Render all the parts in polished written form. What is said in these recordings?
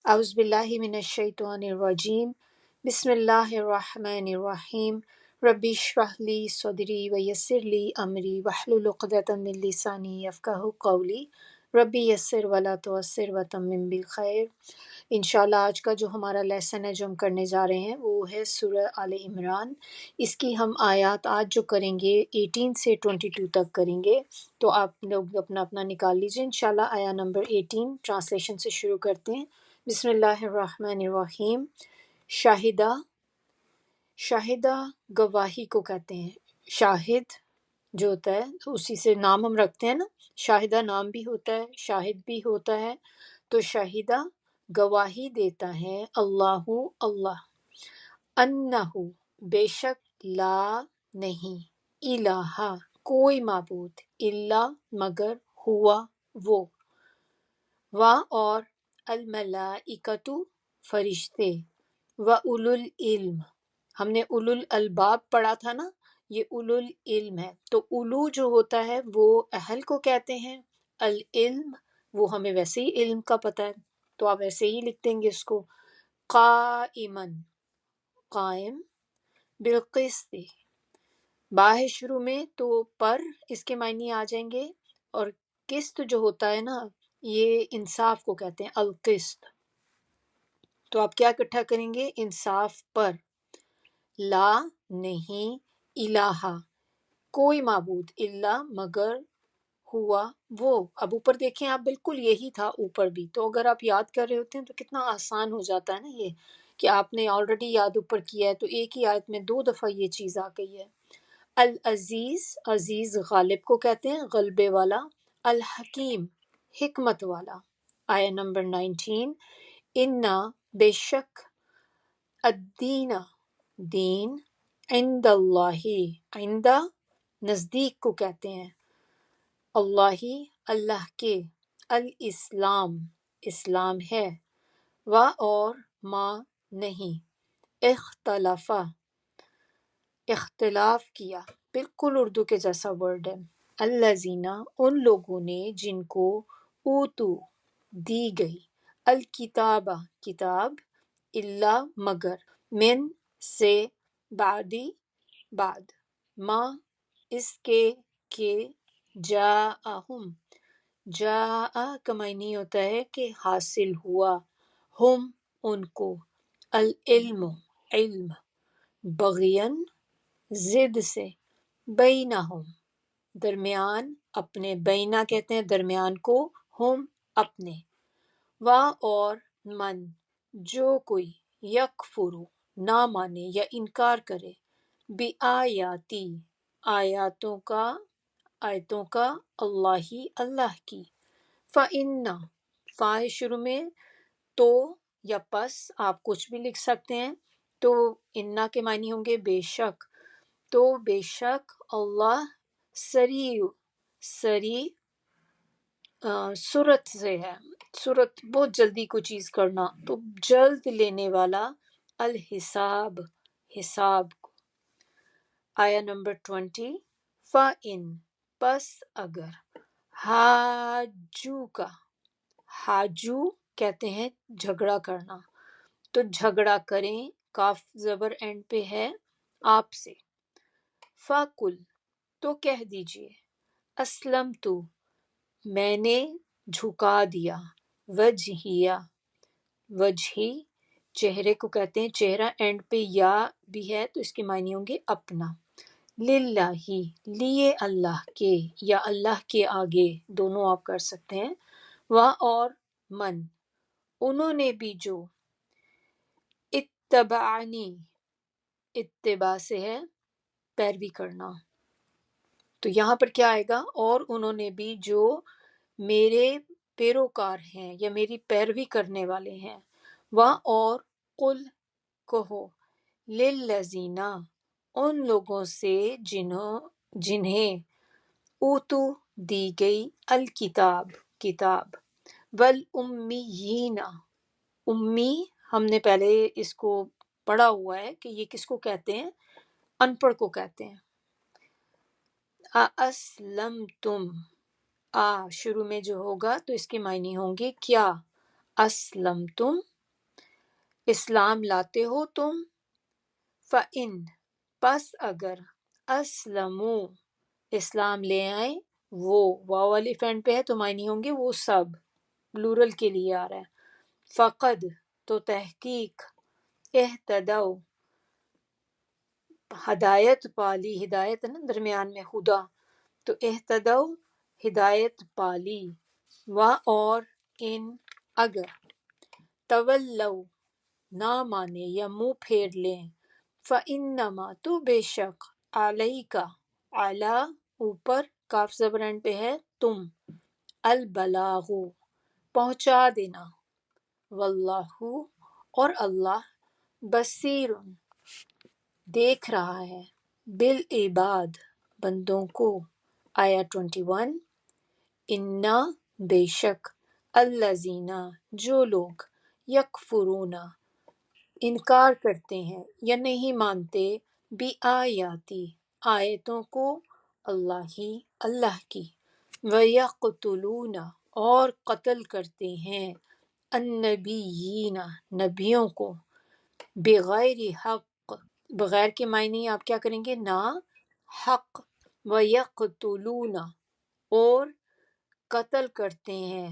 اعوذ باللہ من الشیطان الرجیم بسم اللہ الرحمن الرحیم ربی اشرح لی صدری ویسر لی امری واحلل عقدۃ من لسانی یفقہوا قولی ربی یسر ولا تعسر وتمم بالخیر۔ انشاءاللہ آج کا جو ہمارا لیسن ہے جو ہم کرنے جا رہے ہیں وہ ہے سورہ آل عمران۔ اس کی ہم آیات آج جو کریں گے 18 سے 22 تک کریں گے، تو آپ لوگ اپنا اپنا نکال لیجئے۔ انشاءاللہ آیا نمبر 18 ٹرانسلیشن سے شروع کرتے ہیں۔ بسم اللہ الرحمن الرحیم۔ شاہدہ، شاہدہ گواہی کو کہتے ہیں۔ شاہد جو ہوتا ہے اسی سے نام ہم رکھتے ہیں نا، شاہدہ نام بھی ہوتا ہے، شاہد بھی ہوتا ہے۔ تو شاہدہ گواہی دیتا ہے اللہ، اللہ، انہو بے شک، لا نہیں، الہ کوئی معبود، الا مگر، ہوا وہ، و اور، الملائکۃ فرشتے، و اولو العلم ہم نے اولو الالباب پڑھا تھا نا، یہ اولو العلم ہے۔ تو اولو جو ہوتا ہے وہ اہل کو کہتے ہیں، العلم وہ ہمیں ویسے ہی علم کا پتہ ہے تو آپ ایسے ہی لکھ دیں گے اس کو۔ قائمن قائم، بالقسط با ہے شروع میں تو پر اس کے معنی آ جائیں گے، اور قسط جو ہوتا ہے نا یہ انصاف کو کہتے ہیں، القسط۔ تو آپ کیا اکٹھا کریں گے؟ انصاف پر، لا نہیں، الہ کوئی معبود، الا مگر، ہوا وہ۔ اب اوپر دیکھیں آپ، بالکل یہی تھا اوپر بھی، تو اگر آپ یاد کر رہے ہوتے ہیں تو کتنا آسان ہو جاتا ہے نا یہ، کہ آپ نے آلریڈی یاد اوپر کیا ہے تو ایک ہی آیت میں 2 دفعہ یہ چیز آ گئی ہے۔ العزیز، عزیز غالب کو کہتے ہیں، غلبے والا۔ الحکیم حکمت والا۔ آیا نمبر 19، انا بے شک، الدین دین، عند اللہ عند نزدیک کو کہتے ہیں، اللہ اللہ کے، الاسلام اسلام ہے، و اور، ما نہیں، اختلف اختلاف کیا، بالکل اردو کے جیسا ورڈ ہے، الذین ان لوگوں نے جن کو، اوتو دی گئی، الکتاب کتاب، الا مگر، من سے، بعدی بعد، ما اس کے، جاءہم جاء کا معنی ہوتا ہے کہ حاصل ہوا، ہم ان کو، العلم علم، بغین ضد سے، بینہم درمیان اپنے، بینا کہتے ہیں درمیان کو، ہم اپنے، و اور، من جو کوئی، یکفرو نہ مانے یا انکار کرے، بآیاتی آیتوں کا، اللہ اللہ کی، فإن فا ہے شروع میں تو یا پس آپ کچھ بھی لکھ سکتے ہیں، تو انا کے معنی ہوں گے بے شک، تو بے شک اللہ سریع سرعت سے ہے، سرعت بہت جلدی کوئی چیز کرنا، تو جلد لینے والا، الحساب حساب کو۔ آیا نمبر 20، فَإِن پس اگر، حاجو کا، حاجو کہتے ہیں جھگڑا کرنا، تو جھگڑا کریں، کاف زبر اینڈ پہ ہے، آپ سے، فَقُل تو کہہ دیجئے، اسلمت میں نے جھکا دیا، وجہیہ وجہی چہرے کو کہتے ہیں، چہرہ اینڈ پہ یا بھی ہے تو اس کے معنی ہوں گے اپنا، للہ لیے اللہ کے، یا اللہ کے آگے، دونوں آپ کر سکتے ہیں، و اور، من انہوں نے بھی جو، اتبعنی اتباع سے ہے پیروی کرنا، تو یہاں پر کیا آئے گا؟ اور انہوں نے بھی جو میرے پیروکار ہیں یا میری پیروی کرنے والے ہیں، و اور، قل کہو، للذین ان لوگوں سے جنہیں اوتو دی گئی، الکتاب کتاب، والامیین امی ہم نے پہلے اس کو پڑھا ہوا ہے کہ یہ کس کو کہتے ہیں؟ ان پڑھ کو کہتے ہیں۔ اسلمتم شروع میں جو ہوگا تو اس کے معنی ہوں گے کیا، اسلمتم اسلام لاتے ہو تم، فَإِن پس اگر اسلموا اسلام لے آئیں، وہ واو والی فینڈ پہ ہے تو معنی ہوں گے وہ سب، پلورل کے لیے آ رہا ہے، فقد تو تحقیق، اہتدوا ہدایت پالی، ہدایت ہے نا درمیان میں خدا، تو اہتدوا ہدایت پالی، و اور ان اگر تولو نہ مانے یا منہ پھیر لیں، فَإِنَّمَا تو بے شک عَلَيْكَ اعلیٰ اوپر کاف زبرن پہ ہے تم، البلاغ پہنچا دینا، واللہ اور اللہ بصیر دیکھ رہا ہے، بالعباد بندوں کو۔ آیا 21 انا بے شک الذین جو لوگ یکفرون انکار کرتے ہیں یا نہیں مانتے، بھی آیاتی آیتوں کو، اللہ کی، وَيَقْتُلُونَ اور قتل کرتے ہیں، النبیین نبیوں کو، بغیر حق بغیر کے معنی آپ کیا کریں گے، نا حق، وَيَقْتُلُونَ اور قتل کرتے ہیں،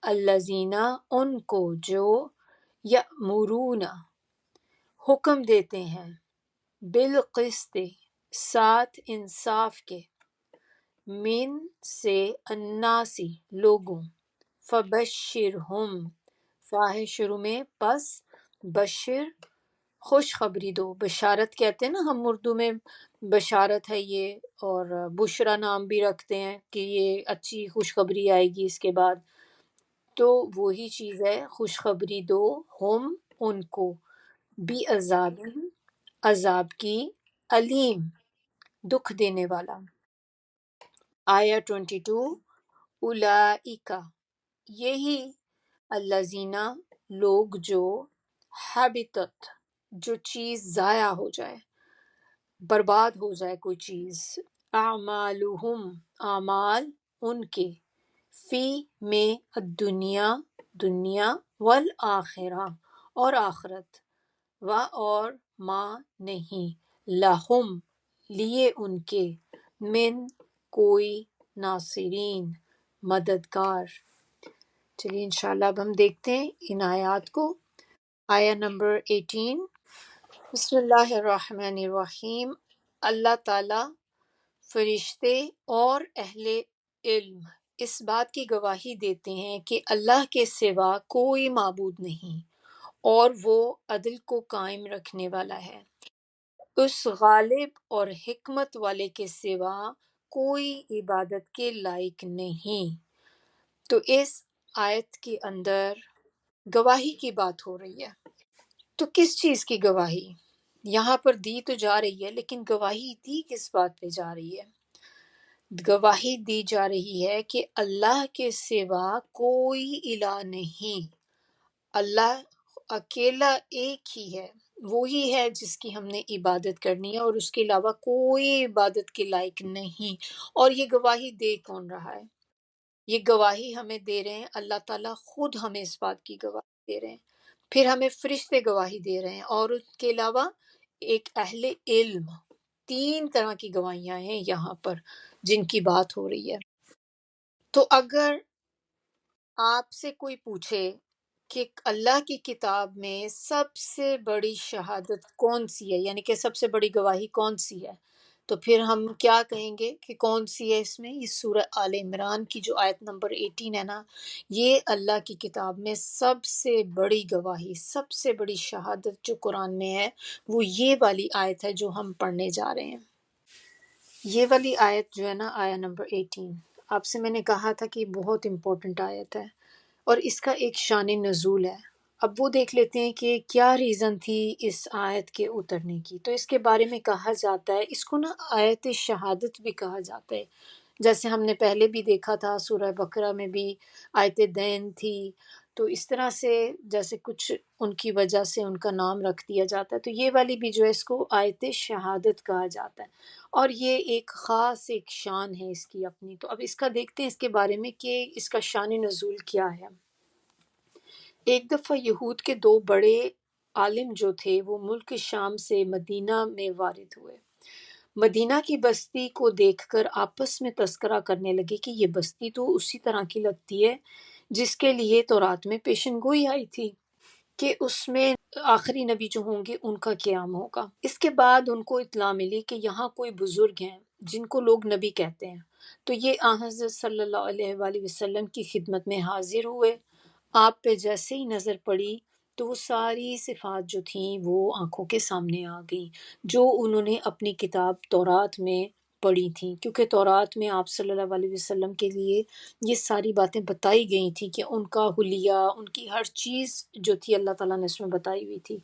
الذین ان کو جو یأمرون حکم دیتے ہیں، بالقسط ساتھ انصاف کے، من سے الناسی لوگوں، فبشرہم فاہ شروع میں پس بشر خوشخبری دو، بشارت کہتے ہیں نا ہم اردو میں، بشارت ہے یہ، اور بشرا نام بھی رکھتے ہیں کہ یہ اچھی خوشخبری آئے گی اس کے بعد، تو وہی چیز ہے، خوشخبری دو ہم ان کو، بھی عذاب عذاب کی، علیم دکھ دینے والا۔ آیا 22 اولئک یہی الذین لوگ جو حبطت جو چیز ضائع ہو جائے، برباد ہو جائے کوئی چیز، اعمالہم اعمال ان کے، فی میں الدنیا دنیا، والآخرہ اور آخرت، و اور ما نہیں، لہم لیے ان کے، من کوئی ناصرین مددگار۔ چلیے انشاءاللہ اب ہم دیکھتے ہیں ان آیات کو۔ آیا نمبر 18، بسم اللہ الرحمن الرحیم۔ اللہ تعالیٰ فرشتے اور اہل علم اس بات کی گواہی دیتے ہیں کہ اللہ کے سوا کوئی معبود نہیں، اور وہ عدل کو قائم رکھنے والا ہے، اس غالب اور حکمت والے کے سوا کوئی عبادت کے لائق نہیں۔ تو اس آیت کے اندر گواہی کی بات ہو رہی ہے، تو کس چیز کی گواہی؟ یہاں پر دی تو جا رہی ہے لیکن گواہی دی کس بات پہ جا رہی ہے؟ گواہی دی جا رہی ہے کہ اللہ کے سوا کوئی الہ نہیں، اللہ اکیلا ایک ہی ہے، وہی ہے جس کی ہم نے عبادت کرنی ہے، اور اس کے علاوہ کوئی عبادت کے لائق نہیں۔ اور یہ گواہی دے کون رہا ہے؟ یہ گواہی ہمیں دے رہے ہیں اللہ تعالیٰ خود، ہمیں اس بات کی گواہی دے رہے ہیں، پھر ہمیں فرشتے گواہی دے رہے ہیں، اور اس کے علاوہ ایک اہل علم، تین طرح کی گواہیاں ہیں یہاں پر جن کی بات ہو رہی ہے۔ تو اگر آپ سے کوئی پوچھے کہ اللہ کی کتاب میں سب سے بڑی شہادت کون سی ہے، یعنی کہ سب سے بڑی گواہی کون سی ہے، تو پھر ہم کیا کہیں گے کہ کون سی ہے؟ اس میں یہ سورہ آل عمران کی جو آیت نمبر 18 ہے نا، یہ اللہ کی کتاب میں سب سے بڑی گواہی، سب سے بڑی شہادت جو قرآن میں ہے، وہ یہ والی آیت ہے جو ہم پڑھنے جا رہے ہیں۔ یہ والی آیت جو ہے نا، آیا نمبر 18، آپ سے میں نے کہا تھا کہ بہت امپورٹنٹ آیت ہے، اور اس کا ایک شان نزول ہے۔ اب وہ دیکھ لیتے ہیں کہ کیا ریزن تھی اس آیت کے اترنے کی۔ تو اس کے بارے میں کہا جاتا ہے، اس کو نا آیت شہادت بھی کہا جاتا ہے، جیسے ہم نے پہلے بھی دیکھا تھا سورہ بقرہ میں بھی آیت دین تھی، تو اس طرح سے جیسے کچھ ان کی وجہ سے ان کا نام رکھ دیا جاتا ہے، تو یہ والی بھی جو ہے اس کو آیت شہادت کہا جاتا ہے، اور یہ ایک خاص ایک شان ہے اس کی اپنی۔ تو اب اس کا دیکھتے ہیں اس کے بارے میں کہ اس کا شان نزول کیا ہے۔ ایک دفعہ یہود کے دو بڑے عالم جو تھے وہ ملک شام سے مدینہ میں وارد ہوئے۔ مدینہ کی بستی کو دیکھ کر آپس میں تذکرہ کرنے لگے کہ یہ بستی تو اسی طرح کی لگتی ہے جس کے لیے تورات میں پیشن گوئی آئی تھی کہ اس میں آخری نبی جو ہوں گے ان کا قیام ہوگا۔ اس کے بعد ان کو اطلاع ملی کہ یہاں کوئی بزرگ ہیں جن کو لوگ نبی کہتے ہیں، تو یہ حضرت صلی اللہ علیہ وآلہ وسلم کی خدمت میں حاضر ہوئے۔ آپ پہ جیسے ہی نظر پڑی تو وہ ساری صفات جو تھیں وہ آنکھوں کے سامنے آ گئیں جو انہوں نے اپنی کتاب تورات میں پڑھی تھیں، کیونکہ تورات میں آپ صلی اللہ علیہ وسلم کے لیے یہ ساری باتیں بتائی گئی تھیں کہ ان کا حلیہ، ان کی ہر چیز جو تھی اللہ تعالیٰ نے اس میں بتائی ہوئی تھی۔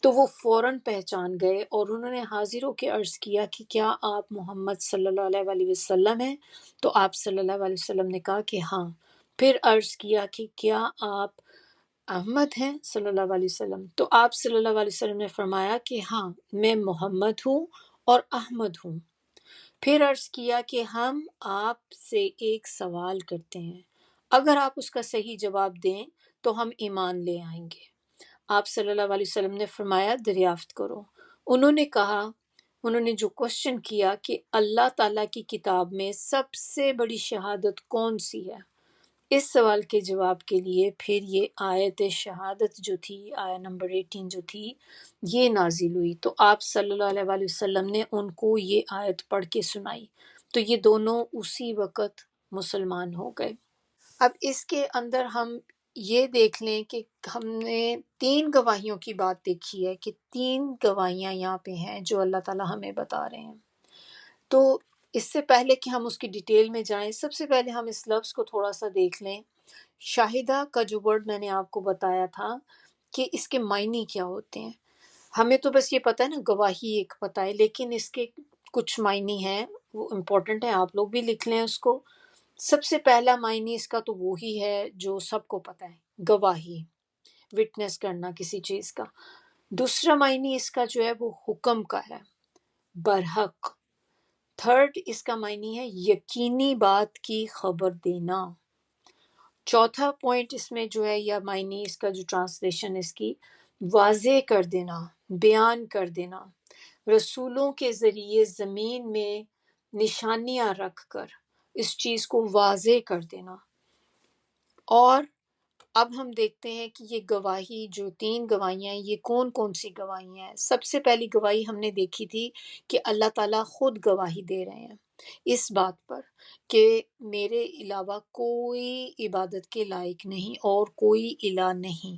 تو وہ فوراً پہچان گئے اور انہوں نے حاضر ہو کے عرض کیا کہ کیا آپ محمد صلی اللہ علیہ وآلہ وسلم ہیں؟ تو آپ صلی اللہ علیہ وسلم نے کہا کہ ہاں۔ پھر عرض کیا کہ کیا آپ احمد ہیں صلی اللہ علیہ وسلم؟ تو آپ صلی اللہ علیہ وسلم نے فرمایا کہ ہاں میں محمد ہوں اور احمد ہوں۔ پھر عرض کیا کہ ہم آپ سے ایک سوال کرتے ہیں، اگر آپ اس کا صحیح جواب دیں تو ہم ایمان لے آئیں گے۔ آپ صلی اللہ علیہ وسلم نے فرمایا دریافت کرو۔ انہوں نے کہا، انہوں نے جو کوشچن کیا کہ اللہ تعالیٰ کی کتاب میں سب سے بڑی شہادت کون سی ہے، اس سوال کے جواب کے لیے پھر یہ آیت شہادت جو تھی، آیت نمبر 18 جو تھی، یہ نازل ہوئی۔ تو آپ صلی اللہ علیہ وآلہ وسلم نے ان کو یہ آیت پڑھ کے سنائی، تو یہ دونوں اسی وقت مسلمان ہو گئے۔ اب اس کے اندر ہم یہ دیکھ لیں کہ ہم نے 3 گواہیوں کی بات دیکھی ہے کہ 3 گواہیاں یہاں پہ ہیں جو اللہ تعالیٰ ہمیں بتا رہے ہیں۔ تو اس سے پہلے کہ ہم اس کی ڈیٹیل میں جائیں، سب سے پہلے ہم اس لفظ کو تھوڑا سا دیکھ لیں۔ شاہدہ کا جو ورڈ میں نے آپ کو بتایا تھا کہ اس کے معنی کیا ہوتے ہیں، ہمیں تو بس یہ پتہ ہے نا، گواہی ایک پتہ ہے، لیکن اس کے کچھ معنی ہیں وہ امپورٹنٹ ہیں، آپ لوگ بھی لکھ لیں اس کو۔ سب سے پہلا معنی اس کا تو وہی ہے جو سب کو پتہ ہے، گواہی، وٹنس کرنا کسی چیز کا۔ دوسرا معنی اس کا جو ہے وہ حکم کا ہے، برحق۔ تھرڈ اس کا معنی ہے یقینی بات کی خبر دینا۔ چوتھا پوائنٹ اس میں جو ہے یا معنی اس کا جو ٹرانسلیشن اس کی، واضح کر دینا، بیان کر دینا، رسولوں کے ذریعے زمین میں نشانیاں رکھ کر اس چیز کو واضح کر دینا۔ اور اب ہم دیکھتے ہیں کہ یہ گواہی جو 3 گواہیاں ہیں یہ کون کون سی گواہیاں ہیں۔ سب سے پہلی گواہی ہم نے دیکھی تھی کہ اللہ تعالیٰ خود گواہی دے رہے ہیں اس بات پر کہ میرے علاوہ کوئی عبادت کے لائق نہیں اور کوئی الہ نہیں۔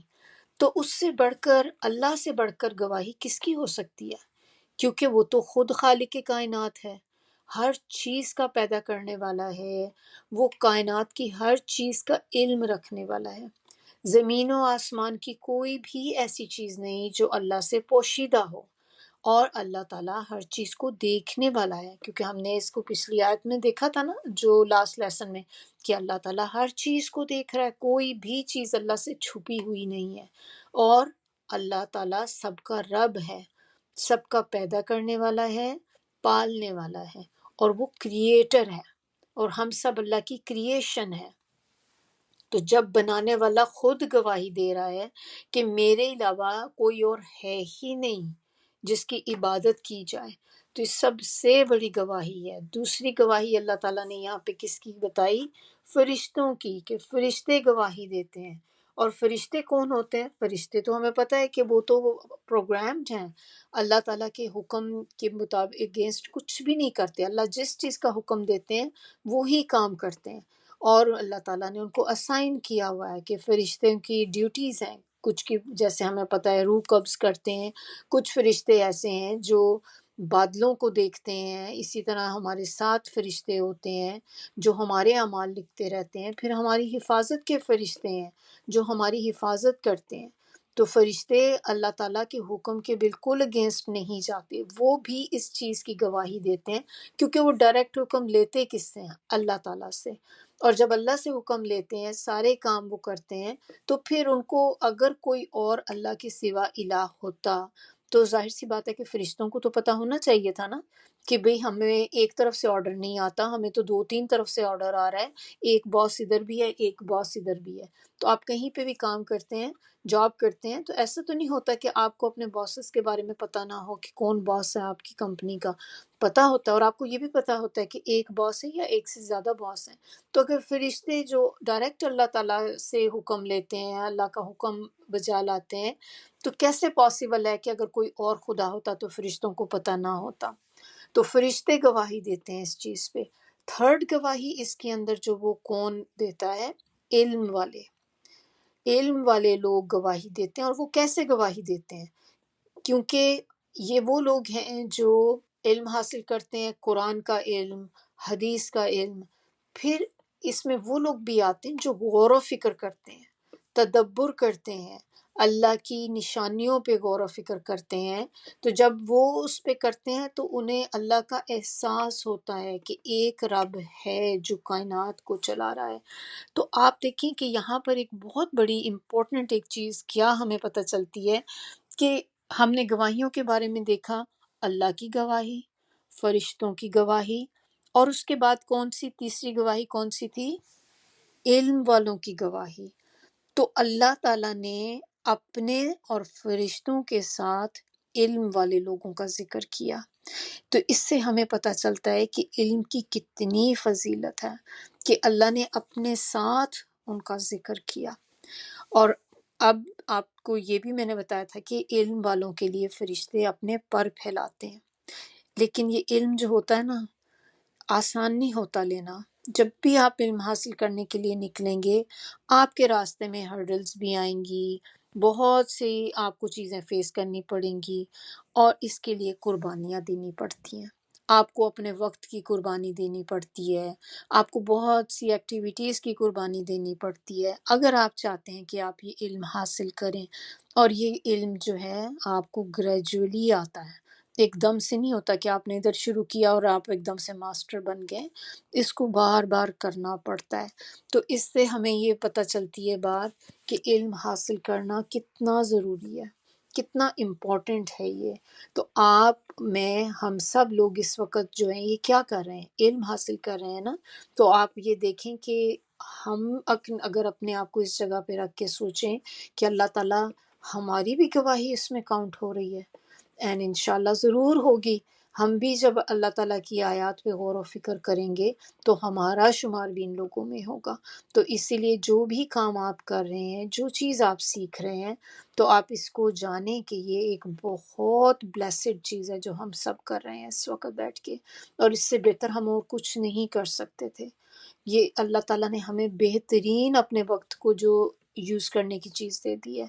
تو اس سے بڑھ کر، اللہ سے بڑھ کر گواہی کس کی ہو سکتی ہے؟ کیونکہ وہ تو خود خالق کائنات ہے، ہر چیز کا پیدا کرنے والا ہے، وہ کائنات کی ہر چیز کا علم رکھنے والا ہے۔ زمین و آسمان کی کوئی بھی ایسی چیز نہیں جو اللہ سے پوشیدہ ہو، اور اللہ تعالیٰ ہر چیز کو دیکھنے والا ہے، کیونکہ ہم نے اس کو پچھلی آیت میں دیکھا تھا نا، جو لاسٹ لیسن میں، کہ اللہ تعالیٰ ہر چیز کو دیکھ رہا ہے، کوئی بھی چیز اللہ سے چھپی ہوئی نہیں ہے، اور اللہ تعالیٰ سب کا رب ہے، سب کا پیدا کرنے والا ہے، پالنے والا ہے، اور وہ کریٹر ہے، اور ہم سب اللہ کی کریشن ہے۔ تو جب بنانے والا خود گواہی دے رہا ہے کہ میرے علاوہ کوئی اور ہے ہی نہیں جس کی عبادت کی جائے، تو یہ سب سے بڑی گواہی ہے۔ دوسری گواہی اللہ تعالیٰ نے یہاں پہ کس کی بتائی؟ فرشتوں کی، کہ فرشتے گواہی دیتے ہیں۔ اور فرشتے کون ہوتے ہیں؟ فرشتے تو ہمیں پتہ ہے کہ وہ تو پروگرامڈ ہیں، اللہ تعالیٰ کے حکم کے مطابق اگینسٹ کچھ بھی نہیں کرتے، اللہ جس چیز کا حکم دیتے ہیں وہی کام کرتے ہیں۔ اور اللہ تعالیٰ نے ان کو اسائن کیا ہوا ہے کہ فرشتوں کی ڈیوٹیز ہیں، کچھ کی جیسے ہمیں پتہ ہے روح قبض کرتے ہیں، کچھ فرشتے ایسے ہیں جو بادلوں کو دیکھتے ہیں، اسی طرح ہمارے 7 فرشتے ہوتے ہیں جو ہمارے اعمال لکھتے رہتے ہیں، پھر ہماری حفاظت کے فرشتے ہیں جو ہماری حفاظت کرتے ہیں۔ تو فرشتے اللہ تعالیٰ کے حکم کے بالکل اگینسٹ نہیں جاتے، وہ بھی اس چیز کی گواہی دیتے ہیں، کیونکہ وہ ڈائریکٹ حکم لیتے کس سے ہیں؟ اللہ تعالیٰ سے۔ اور جب اللہ سے حکم لیتے ہیں، سارے کام وہ کرتے ہیں، تو پھر ان کو اگر کوئی اور اللہ کے سوا الہ ہوتا تو ظاہر سی بات ہے کہ فرشتوں کو تو پتہ ہونا چاہیے تھا نا کہ بھئی ہمیں ایک طرف سے آرڈر نہیں آتا، ہمیں تو 2-3 طرف سے آرڈر آ رہا ہے، ایک باس ادھر بھی ہے، ایک باس ادھر بھی ہے۔ تو آپ کہیں پہ بھی کام کرتے ہیں، جاب کرتے ہیں، تو ایسا تو نہیں ہوتا کہ آپ کو اپنے باسز کے بارے میں پتہ نہ ہو کہ کون باس ہے آپ کی کمپنی کا، پتہ ہوتا ہے، اور آپ کو یہ بھی پتہ ہوتا ہے کہ ایک باس ہے یا ایک سے زیادہ باس ہیں۔ تو اگر فرشتے جو ڈائریکٹ اللہ تعالیٰ سے حکم لیتے ہیں، اللہ کا حکم بجا لاتے ہیں، تو کیسے پاسبل ہے کہ اگر کوئی اور خدا ہوتا تو فرشتوں کو پتہ نہ ہوتا؟ تو فرشتے گواہی دیتے ہیں اس چیز پہ۔ تھرڈ گواہی اس کے اندر جو وہ کون دیتا ہے؟ علم والے، علم والے لوگ گواہی دیتے ہیں۔ اور وہ کیسے گواہی دیتے ہیں؟ کیونکہ یہ وہ لوگ ہیں جو علم حاصل کرتے ہیں، قرآن کا علم، حدیث کا علم۔ پھر اس میں وہ لوگ بھی آتے ہیں جو غور و فکر کرتے ہیں، تدبر کرتے ہیں، اللہ کی نشانیوں پہ غور و فکر کرتے ہیں۔ تو جب وہ اس پہ کرتے ہیں تو انہیں اللہ کا احساس ہوتا ہے کہ ایک رب ہے جو کائنات کو چلا رہا ہے۔ تو آپ دیکھیں کہ یہاں پر ایک بہت بڑی امپورٹنٹ ایک چیز کیا ہمیں پتہ چلتی ہے کہ ہم نے گواہیوں کے بارے میں دیکھا، اللہ کی گواہی، فرشتوں کی گواہی، اور اس کے بعد کون سی تیسری گواہی کون سی تھی؟ علم والوں کی گواہی۔ تو اللہ تعالیٰ نے اپنے اور فرشتوں کے ساتھ علم والے لوگوں کا ذکر کیا۔ تو اس سے ہمیں پتہ چلتا ہے کہ علم کی کتنی فضیلت ہے کہ اللہ نے اپنے ساتھ ان کا ذکر کیا۔ اور اب آپ کو یہ بھی میں نے بتایا تھا کہ علم والوں کے لیے فرشتے اپنے پر پھیلاتے ہیں، لیکن یہ علم جو ہوتا ہے نا، آسان نہیں ہوتا لینا۔ جب بھی آپ علم حاصل کرنے کے لیے نکلیں گے، آپ کے راستے میں ہرڈلز بھی آئیں گی، بہت سی آپ کو چیزیں فیس کرنی پڑیں گی، اور اس کے لیے قربانیاں دینی پڑتی ہیں۔ آپ کو اپنے وقت کی قربانی دینی پڑتی ہے، آپ کو بہت سی ایکٹیویٹیز کی قربانی دینی پڑتی ہے، اگر آپ چاہتے ہیں کہ آپ یہ علم حاصل کریں۔ اور یہ علم جو ہے آپ کو گریجولی آتا ہے، ایک دم سے نہیں ہوتا کہ آپ نے ادھر شروع کیا اور آپ ایک دم سے ماسٹر بن گئے، اس کو بار بار کرنا پڑتا ہے۔ تو اس سے ہمیں یہ پتہ چلتی ہے بات کہ علم حاصل کرنا کتنا ضروری ہے، کتنا امپورٹنٹ ہے یہ۔ تو آپ، میں، ہم سب لوگ اس وقت جو ہیں یہ کیا کر رہے ہیں؟ علم حاصل کر رہے ہیں نا۔ تو آپ یہ دیکھیں کہ ہم اگر اپنے آپ کو اس جگہ پہ رکھ کے سوچیں کہ اللہ تعالیٰ ہماری بھی گواہی اس میں کاؤنٹ ہو رہی ہے، اینڈ انشاءاللہ ضرور ہوگی۔ ہم بھی جب اللہ تعالیٰ کی آیات پہ غور و فکر کریں گے تو ہمارا شمار بھی ان لوگوں میں ہوگا۔ تو اسی لیے جو بھی کام آپ کر رہے ہیں، جو چیز آپ سیکھ رہے ہیں، تو آپ اس کو جانیں کہ یہ ایک بہت بلیسڈ چیز ہے جو ہم سب کر رہے ہیں اس وقت بیٹھ کے، اور اس سے بہتر ہم اور کچھ نہیں کر سکتے تھے۔ یہ اللہ تعالیٰ نے ہمیں بہترین اپنے وقت کو جو یوز کرنے کی چیز دے دی ہے،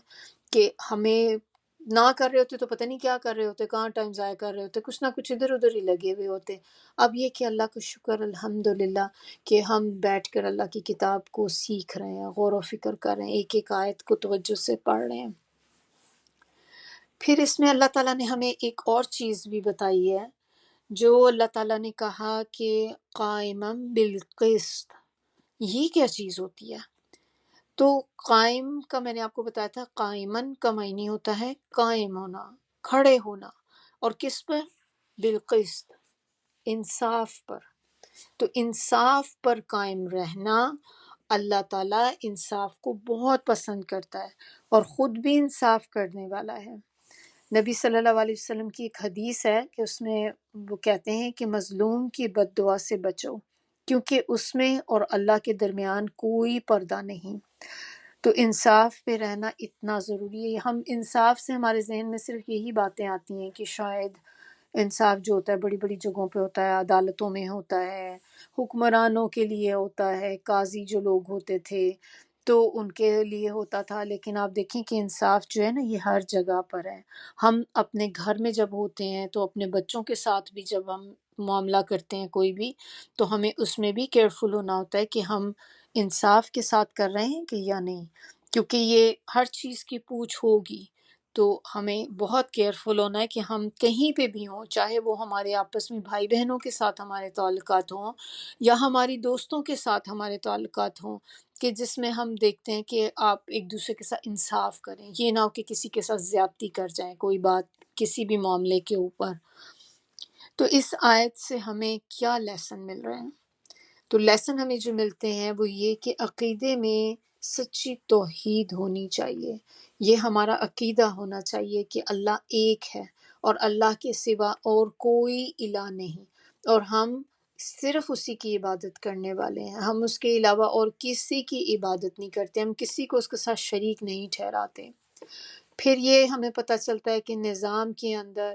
کہ ہمیں نہ کر رہے ہوتے تو پتہ نہیں کیا کر رہے ہوتے، کہاں ٹائم ضائع کر رہے ہوتے، کچھ نہ کچھ ادھر ادھر ہی لگے ہوئے ہوتے۔ اب یہ کہ اللہ کا شکر الحمدللہ کہ ہم بیٹھ کر اللہ کی کتاب کو سیکھ رہے ہیں، غور و فکر کر رہے ہیں، ایک ایک آیت کو توجہ سے پڑھ رہے ہیں۔ پھر اس میں اللہ تعالیٰ نے ہمیں ایک اور چیز بھی بتائی ہے، جو اللہ تعالیٰ نے کہا کہ قائمًا بالقسط۔ یہ کیا چیز ہوتی ہے؟ تو قائم کا میں نے آپ کو بتایا تھا، قائمن کا معنی ہوتا ہے قائم ہونا، کھڑے ہونا، اور کس پر؟ بالقسط، انصاف پر۔ تو انصاف پر قائم رہنا، اللہ تعالیٰ انصاف کو بہت پسند کرتا ہے اور خود بھی انصاف کرنے والا ہے۔ نبی صلی اللہ علیہ وسلم کی ایک حدیث ہے کہ اس میں وہ کہتے ہیں کہ مظلوم کی بد دعا سے بچو، کیونکہ اس میں اور اللہ کے درمیان کوئی پردہ نہیں۔ تو انصاف پہ رہنا اتنا ضروری ہے۔ ہم انصاف سے ہمارے ذہن میں صرف یہی باتیں آتی ہیں کہ شاید انصاف جو ہوتا ہے بڑی بڑی جگہوں پہ ہوتا ہے، عدالتوں میں ہوتا ہے، حکمرانوں کے لیے ہوتا ہے، قاضی جو لوگ ہوتے تھے تو ان کے لیے ہوتا تھا، لیکن آپ دیکھیں کہ انصاف جو ہے نا یہ ہر جگہ پر ہے۔ ہم اپنے گھر میں جب ہوتے ہیں تو اپنے بچوں کے ساتھ بھی جب ہم معاملہ کرتے ہیں کوئی بھی، تو ہمیں اس میں بھی کیئرفل ہونا ہوتا ہے کہ ہم انصاف کے ساتھ کر رہے ہیں کہ یا نہیں، کیونکہ یہ ہر چیز کی پوچھ ہوگی۔ تو ہمیں بہت کیئرفل ہونا ہے کہ ہم کہیں پہ بھی ہوں، چاہے وہ ہمارے آپس میں بھائی بہنوں کے ساتھ ہمارے تعلقات ہوں یا ہماری دوستوں کے ساتھ ہمارے تعلقات ہوں، کہ جس میں ہم دیکھتے ہیں کہ آپ ایک دوسرے کے ساتھ انصاف کریں، یہ نہ ہو کہ کسی کے ساتھ زیادتی کر جائیں کوئی بات کسی بھی معاملے کے اوپر۔ تو اس آیت سے ہمیں کیا لیسن مل رہے ہیں؟ تو لیسن ہمیں جو ملتے ہیں وہ یہ کہ عقیدے میں سچی توحید ہونی چاہیے. یہ ہمارا عقیدہ ہونا چاہیے کہ اللہ ایک ہے اور اللہ کے سوا اور کوئی الہ نہیں، اور ہم صرف اسی کی عبادت کرنے والے ہیں. ہم اس کے علاوہ اور کسی کی عبادت نہیں کرتے، ہم کسی کو اس کے ساتھ شریک نہیں ٹھہراتے. پھر یہ ہمیں پتہ چلتا ہے کہ نظام کے اندر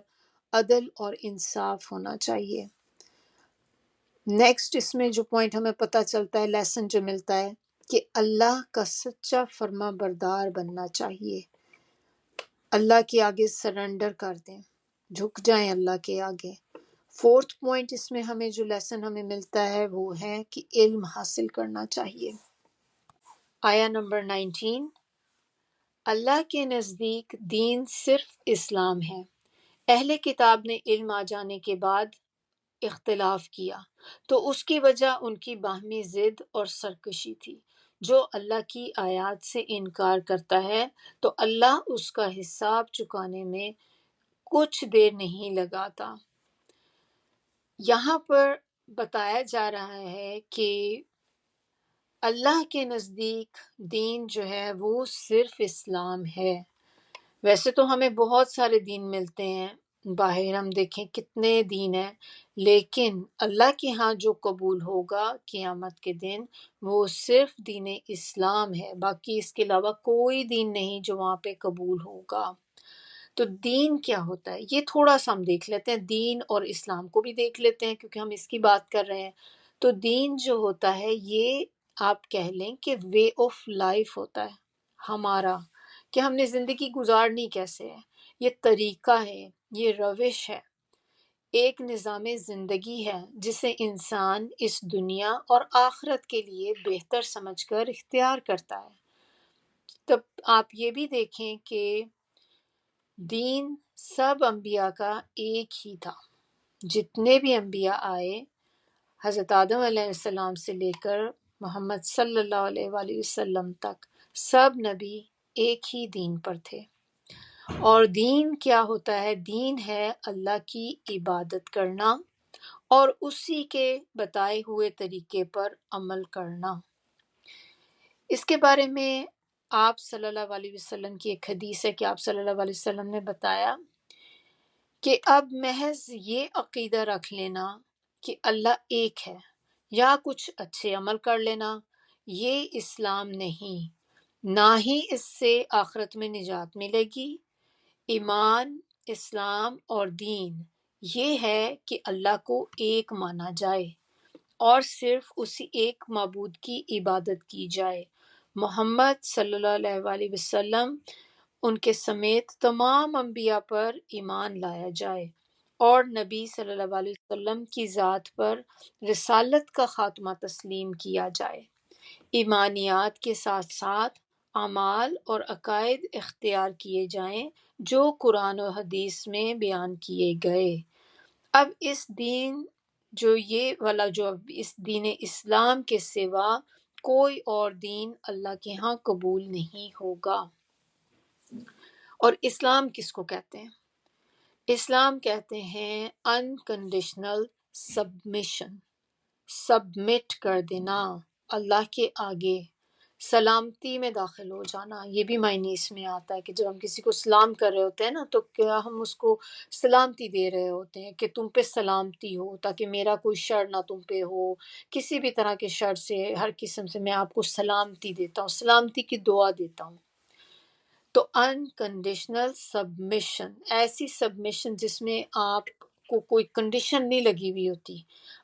عدل اور انصاف ہونا چاہیے. نیکسٹ اس میں جو پوائنٹ ہمیں پتہ چلتا ہے، لیسن جو ملتا ہے، کہ اللہ کا سچا فرما بردار بننا چاہیے. اللہ کے آگے سرنڈر کر دیں، جھک جائیں اللہ کے آگے. فورتھ پوائنٹ اس میں ہمیں جو لیسن ہمیں ملتا ہے وہ ہے کہ علم حاصل کرنا چاہیے. آیا نمبر 19، اللہ کے نزدیک دین صرف اسلام ہے. اہل کتاب نے علم آ جانے کے بعد اختلاف کیا تو اس کی وجہ ان کی باہمی ضد اور سرکشی تھی. جو اللہ کی آیات سے انکار کرتا ہے تو اللہ اس کا حساب چکانے میں کچھ دیر نہیں لگاتا. یہاں پر بتایا جا رہا ہے کہ اللہ کے نزدیک دین جو ہے وہ صرف اسلام ہے. ویسے تو ہمیں بہت سارے دین ملتے ہیں، باہر ہم دیکھیں کتنے دین ہیں، لیکن اللہ کے ہاں جو قبول ہوگا قیامت کے دن وہ صرف دین اسلام ہے. باقی اس کے علاوہ کوئی دین نہیں جو وہاں پہ قبول ہوگا. تو دین کیا ہوتا ہے یہ تھوڑا سا ہم دیکھ لیتے ہیں، دین اور اسلام کو بھی دیکھ لیتے ہیں کیونکہ ہم اس کی بات کر رہے ہیں. تو دین جو ہوتا ہے یہ آپ کہہ لیں کہ وے آف لائف ہوتا ہے ہمارا، کہ ہم نے زندگی گزارنی کیسے ہے. یہ طریقہ ہے، یہ روش ہے، ایک نظام زندگی ہے جسے انسان اس دنیا اور آخرت کے لیے بہتر سمجھ کر اختیار کرتا ہے. تب آپ یہ بھی دیکھیں کہ دین سب انبیاء کا ایک ہی تھا. جتنے بھی انبیاء آئے حضرت آدم علیہ السلام سے لے کر محمد صلی اللہ علیہ وآلہ وسلم تک، سب نبی ایک ہی دین پر تھے. اور دین کیا ہوتا ہے؟ دین ہے اللہ کی عبادت کرنا اور اسی کے بتائے ہوئے طریقے پر عمل کرنا. اس کے بارے میں آپ صلی اللہ علیہ وسلم کی ایک حدیث ہے کہ آپ صلی اللہ علیہ وسلم نے بتایا کہ اب محض یہ عقیدہ رکھ لینا کہ اللہ ایک ہے یا کچھ اچھے عمل کر لینا، یہ اسلام نہیں، نہ ہی اس سے آخرت میں نجات ملے گی. ایمان، اسلام اور دین یہ ہے کہ اللہ کو ایک مانا جائے اور صرف اسی ایک معبود کی عبادت کی جائے. محمد صلی اللہ علیہ وآلہ وسلم ان کے سمیت تمام انبیاء پر ایمان لایا جائے اور نبی صلی اللہ علیہ وسلم کی ذات پر رسالت کا خاتمہ تسلیم کیا جائے. ایمانیات کے ساتھ ساتھ اعمال اور عقائد اختیار کیے جائیں جو قرآن و حدیث میں بیان کیے گئے. اب اس دین اس دین اسلام کے سوا کوئی اور دین اللہ کے ہاں قبول نہیں ہوگا. اور اسلام کس کو کہتے ہیں؟ اسلام کہتے ہیں انکنڈیشنل سبمیشن، سبمٹ کر دینا اللہ کے آگے، سلامتی میں داخل ہو جانا. یہ بھی معنی اس میں آتا ہے کہ جب ہم کسی کو سلام کر رہے ہوتے ہیں نا تو کیا ہم اس کو سلامتی دے رہے ہوتے ہیں کہ تم پہ سلامتی ہو، تاکہ میرا کوئی شر نہ تم پہ ہو، کسی بھی طرح کے شر سے، ہر قسم سے میں آپ کو سلامتی دیتا ہوں، سلامتی کی دعا دیتا ہوں. تو انکنڈیشنل سبمیشن، ایسی سبمیشن جس میں آپ کو کوئی کنڈیشن نہیں لگی ہوئی ہوتی،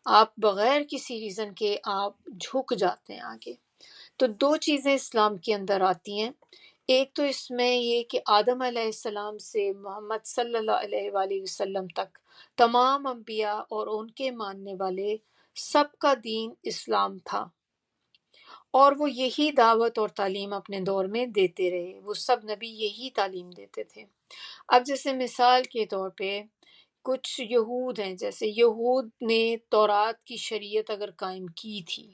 آپ بغیر کسی ریزن کے آپ جھک جاتے ہیں آگے. تو دو چیزیں اسلام کے اندر آتی ہیں. ایک تو اس میں یہ کہ آدم علیہ السلام سے محمد صلی اللہ علیہ وآلہ وسلم تک تمام انبیاء اور ان کے ماننے والے سب کا دین اسلام تھا، اور وہ یہی دعوت اور تعلیم اپنے دور میں دیتے رہے. وہ سب نبی یہی تعلیم دیتے تھے. اب جیسے مثال کے طور پہ کچھ یہود ہیں، جیسے یہود نے تورات کی شریعت اگر قائم کی تھی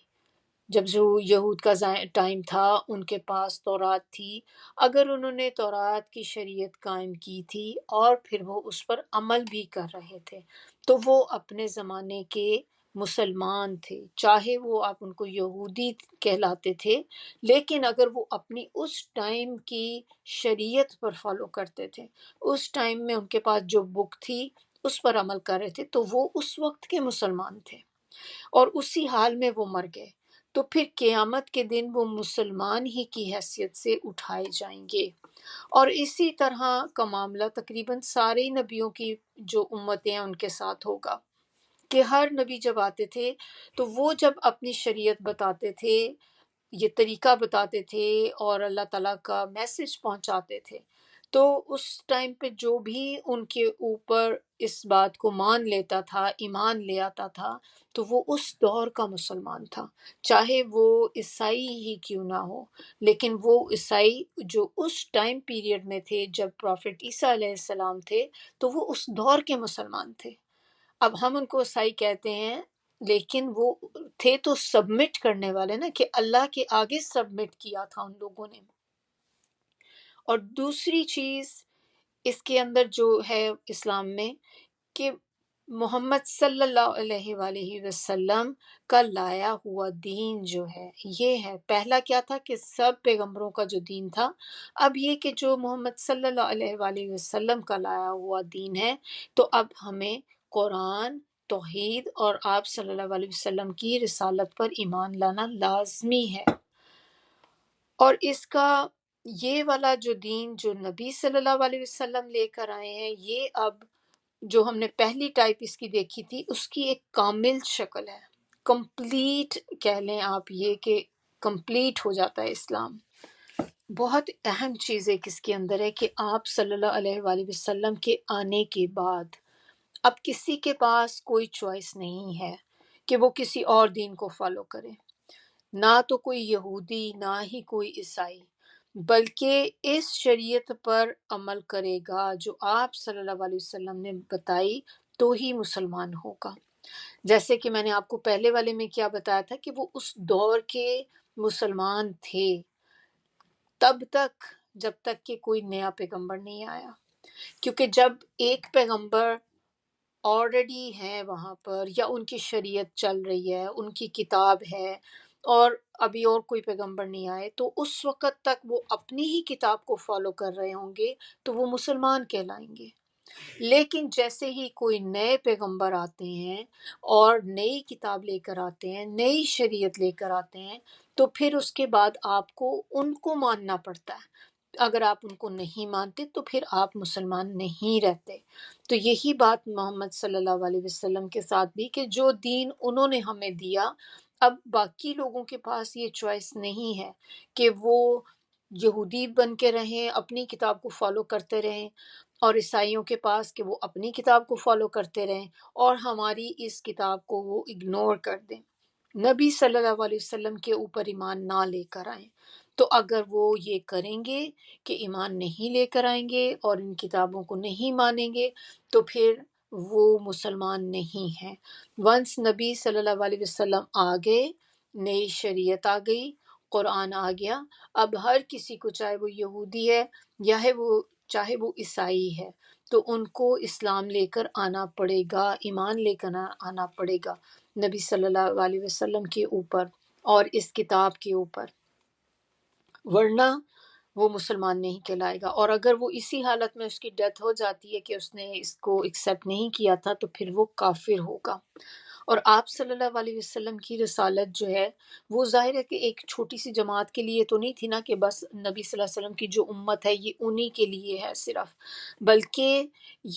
جب جو یہود کا ٹائم تھا ان کے پاس تورات تھی، اگر انہوں نے تورات کی شریعت قائم کی تھی اور پھر وہ اس پر عمل بھی کر رہے تھے تو وہ اپنے زمانے کے مسلمان تھے، چاہے وہ آپ ان کو یہودی کہلاتے تھے، لیکن اگر وہ اپنی اس ٹائم کی شریعت پر فالو کرتے تھے، اس ٹائم میں ان کے پاس جو بک تھی اس پر عمل کر رہے تھے، تو وہ اس وقت کے مسلمان تھے اور اسی حال میں وہ مر گئے، تو پھر قیامت کے دن وہ مسلمان ہی کی حیثیت سے اٹھائے جائیں گے۔ اور اسی طرح کا معاملہ تقریباً سارے نبیوں کی جو امتیں ہیں ان کے ساتھ ہوگا، کہ ہر نبی جب آتے تھے تو وہ جب اپنی شریعت بتاتے تھے، یہ طریقہ بتاتے تھے اور اللہ تعالیٰ کا میسج پہنچاتے تھے، تو اس ٹائم پہ جو بھی ان کے اوپر اس بات کو مان لیتا تھا، ایمان لے آتا تھا، تو وہ اس دور کا مسلمان تھا، چاہے وہ عیسائی ہی کیوں نہ ہو، لیکن وہ عیسائی جو اس ٹائم پیریڈ میں تھے جب پروفٹ عیسیٰ علیہ السلام تھے تو وہ اس دور کے مسلمان تھے۔ اب ہم ان کو عیسائی کہتے ہیں، لیکن وہ تھے تو سبمٹ کرنے والے نا، کہ اللہ کے آگے سبمٹ کیا تھا ان لوگوں نے۔ اور دوسری چیز اس کے اندر جو ہے اسلام میں، کہ محمد صلی اللہ علیہ وآلہ وسلم کا لایا ہوا دین جو ہے یہ ہے، پہلا کیا تھا کہ سب پیغمبروں کا جو دین تھا، اب یہ کہ جو محمد صلی اللہ علیہ وآلہ وسلم کا لایا ہوا دین ہے، تو اب ہمیں قرآن، توحید اور آپ صلی اللہ علیہ وسلم کی رسالت پر ایمان لانا لازمی ہے۔ اور اس کا یہ والا جو دین جو نبی صلی اللہ علیہ وسلم لے کر آئے ہیں، یہ اب جو ہم نے پہلی ٹائپ اس کی دیکھی تھی، اس کی ایک کامل شکل ہے، کمپلیٹ کہہ لیں آپ، یہ کہ کمپلیٹ ہو جاتا ہے اسلام۔ بہت اہم چیز ایک اس کے اندر ہے کہ آپ صلی اللہ علیہ وآلہ وسلم کے آنے کے بعد اب کسی کے پاس کوئی چوائس نہیں ہے کہ وہ کسی اور دین کو فالو کرے، نہ تو کوئی یہودی، نہ ہی کوئی عیسائی، بلکہ اس شریعت پر عمل کرے گا جو آپ صلی اللہ علیہ وسلم نے بتائی تو ہی مسلمان ہوگا۔ جیسے کہ میں نے آپ کو پہلے والے میں کیا بتایا تھا کہ وہ اس دور کے مسلمان تھے تب تک جب تک کہ کوئی نیا پیغمبر نہیں آیا، کیونکہ جب ایک پیغمبر آلریڈی ہے وہاں پر، یا ان کی شریعت چل رہی ہے، ان کی کتاب ہے، اور ابھی اور کوئی پیغمبر نہیں آئے، تو اس وقت تک وہ اپنی ہی کتاب کو فالو کر رہے ہوں گے تو وہ مسلمان کہلائیں گے۔ لیکن جیسے ہی کوئی نئے پیغمبر آتے ہیں اور نئی کتاب لے کر آتے ہیں، نئی شریعت لے کر آتے ہیں، تو پھر اس کے بعد آپ کو ان کو ماننا پڑتا ہے۔ اگر آپ ان کو نہیں مانتے تو پھر آپ مسلمان نہیں رہتے۔ تو یہی بات محمد صلی اللہ علیہ وسلم کے ساتھ بھی، کہ جو دین انہوں نے ہمیں دیا، اب باقی لوگوں کے پاس یہ چوائس نہیں ہے کہ وہ یہودی بن کے رہیں، اپنی کتاب کو فالو کرتے رہیں، اور عیسائیوں کے پاس کہ وہ اپنی کتاب کو فالو کرتے رہیں اور ہماری اس کتاب کو وہ اگنور کر دیں، نبی صلی اللہ علیہ وسلم کے اوپر ایمان نہ لے کر آئیں۔ تو اگر وہ یہ کریں گے کہ ایمان نہیں لے کر آئیں گے اور ان کتابوں کو نہیں مانیں گے، تو پھر وہ مسلمان نہیں ہیں۔ ونس نبی صلی اللہ علیہ وسلم آ گئے، نئی شریعت آ گئی، قرآن آ گیا، اب ہر کسی کو، چاہے وہ یہودی ہے یا ہے وہ چاہے وہ عیسائی ہے، تو ان کو اسلام لے کر آنا پڑے گا، ایمان لے کر آنا پڑے گا نبی صلی اللہ علیہ وسلم کے اوپر اور اس کتاب کے اوپر، ورنہ وہ مسلمان نہیں کہلائے گا۔ اور اگر وہ اسی حالت میں اس کی ڈیتھ ہو جاتی ہے کہ اس نے اس کو ایکسیپٹ نہیں کیا تھا، تو پھر وہ کافر ہوگا۔ اور آپ صلی اللہ علیہ وسلم کی رسالت جو ہے وہ ظاہر ہے کہ ایک چھوٹی سی جماعت کے لیے تو نہیں تھی نا، کہ بس نبی صلی اللہ علیہ وسلم کی جو امت ہے یہ انہی کے لیے ہے صرف، بلکہ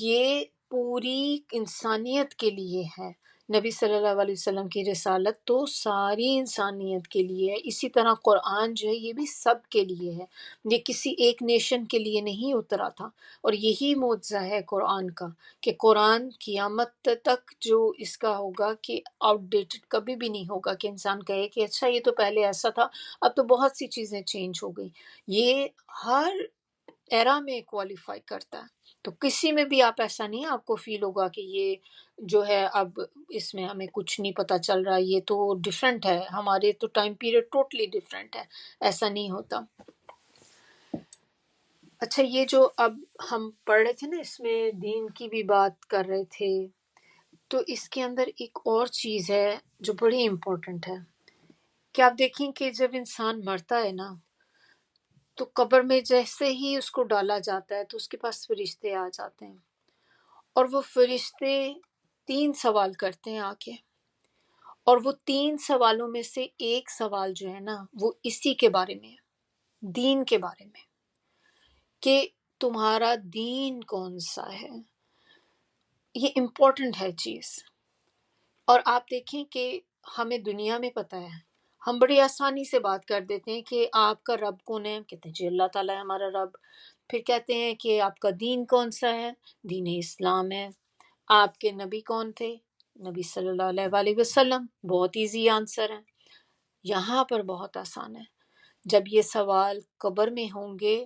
یہ پوری انسانیت کے لیے ہے۔ نبی صلی اللہ علیہ وسلم کی رسالت تو ساری انسانیت کے لیے ہے، اسی طرح قرآن جو ہے یہ بھی سب کے لیے ہے، یہ کسی ایک نیشن کے لیے نہیں اترا تھا۔ اور یہی معجزہ ہے قرآن کا، کہ قرآن قیامت تک جو اس کا ہوگا کہ آؤٹ ڈیٹڈ کبھی بھی نہیں ہوگا، کہ انسان کہے کہ اچھا یہ تو پہلے ایسا تھا، اب تو بہت سی چیزیں چینج ہو گئی۔ یہ ہر ایرا میں کوالیفائی کرتا ہے. تو کسی میں بھی آپ ایسا نہیں آپ کو فیل ہوگا کہ یہ جو ہے اب اس میں ہمیں کچھ نہیں پتہ چل رہا، یہ تو ڈیفرنٹ ہے، ہمارے تو ٹائم پیریڈ ٹوٹلی ڈیفرنٹ ہے. ایسا نہیں ہوتا. اچھا، یہ جو اب ہم پڑھ رہے تھے نا، اس میں دین کی بھی بات کر رہے تھے، تو اس کے اندر ایک اور چیز ہے جو بڑی امپورٹنٹ ہے کہ آپ دیکھیں کہ جب انسان مرتا ہے نا، تو قبر میں جیسے ہی اس کو ڈالا جاتا ہے تو اس کے پاس فرشتے آ جاتے ہیں، اور وہ فرشتے 3 سوال کرتے ہیں آ کے، اور وہ 3 سوالوں میں سے ایک سوال جو ہے نا وہ اسی کے بارے میں ہے، دین کے بارے میں، کہ تمہارا دین کون سا ہے. یہ امپورٹنٹ ہے چیز. اور آپ دیکھیں کہ ہمیں دنیا میں پتہ ہے، ہم بڑی آسانی سے بات کر دیتے ہیں کہ آپ کا رب کون ہے، کہتے ہیں جی اللہ تعالیٰ ہے ہمارا رب. پھر کہتے ہیں کہ آپ کا دین کون سا ہے، دین اسلام ہے. آپ کے نبی کون تھے، نبی صلی اللہ علیہ وآلہ وسلم. بہت ایزی آنسر ہے. یہاں پر بہت آسان ہے. جب یہ سوال قبر میں ہوں گے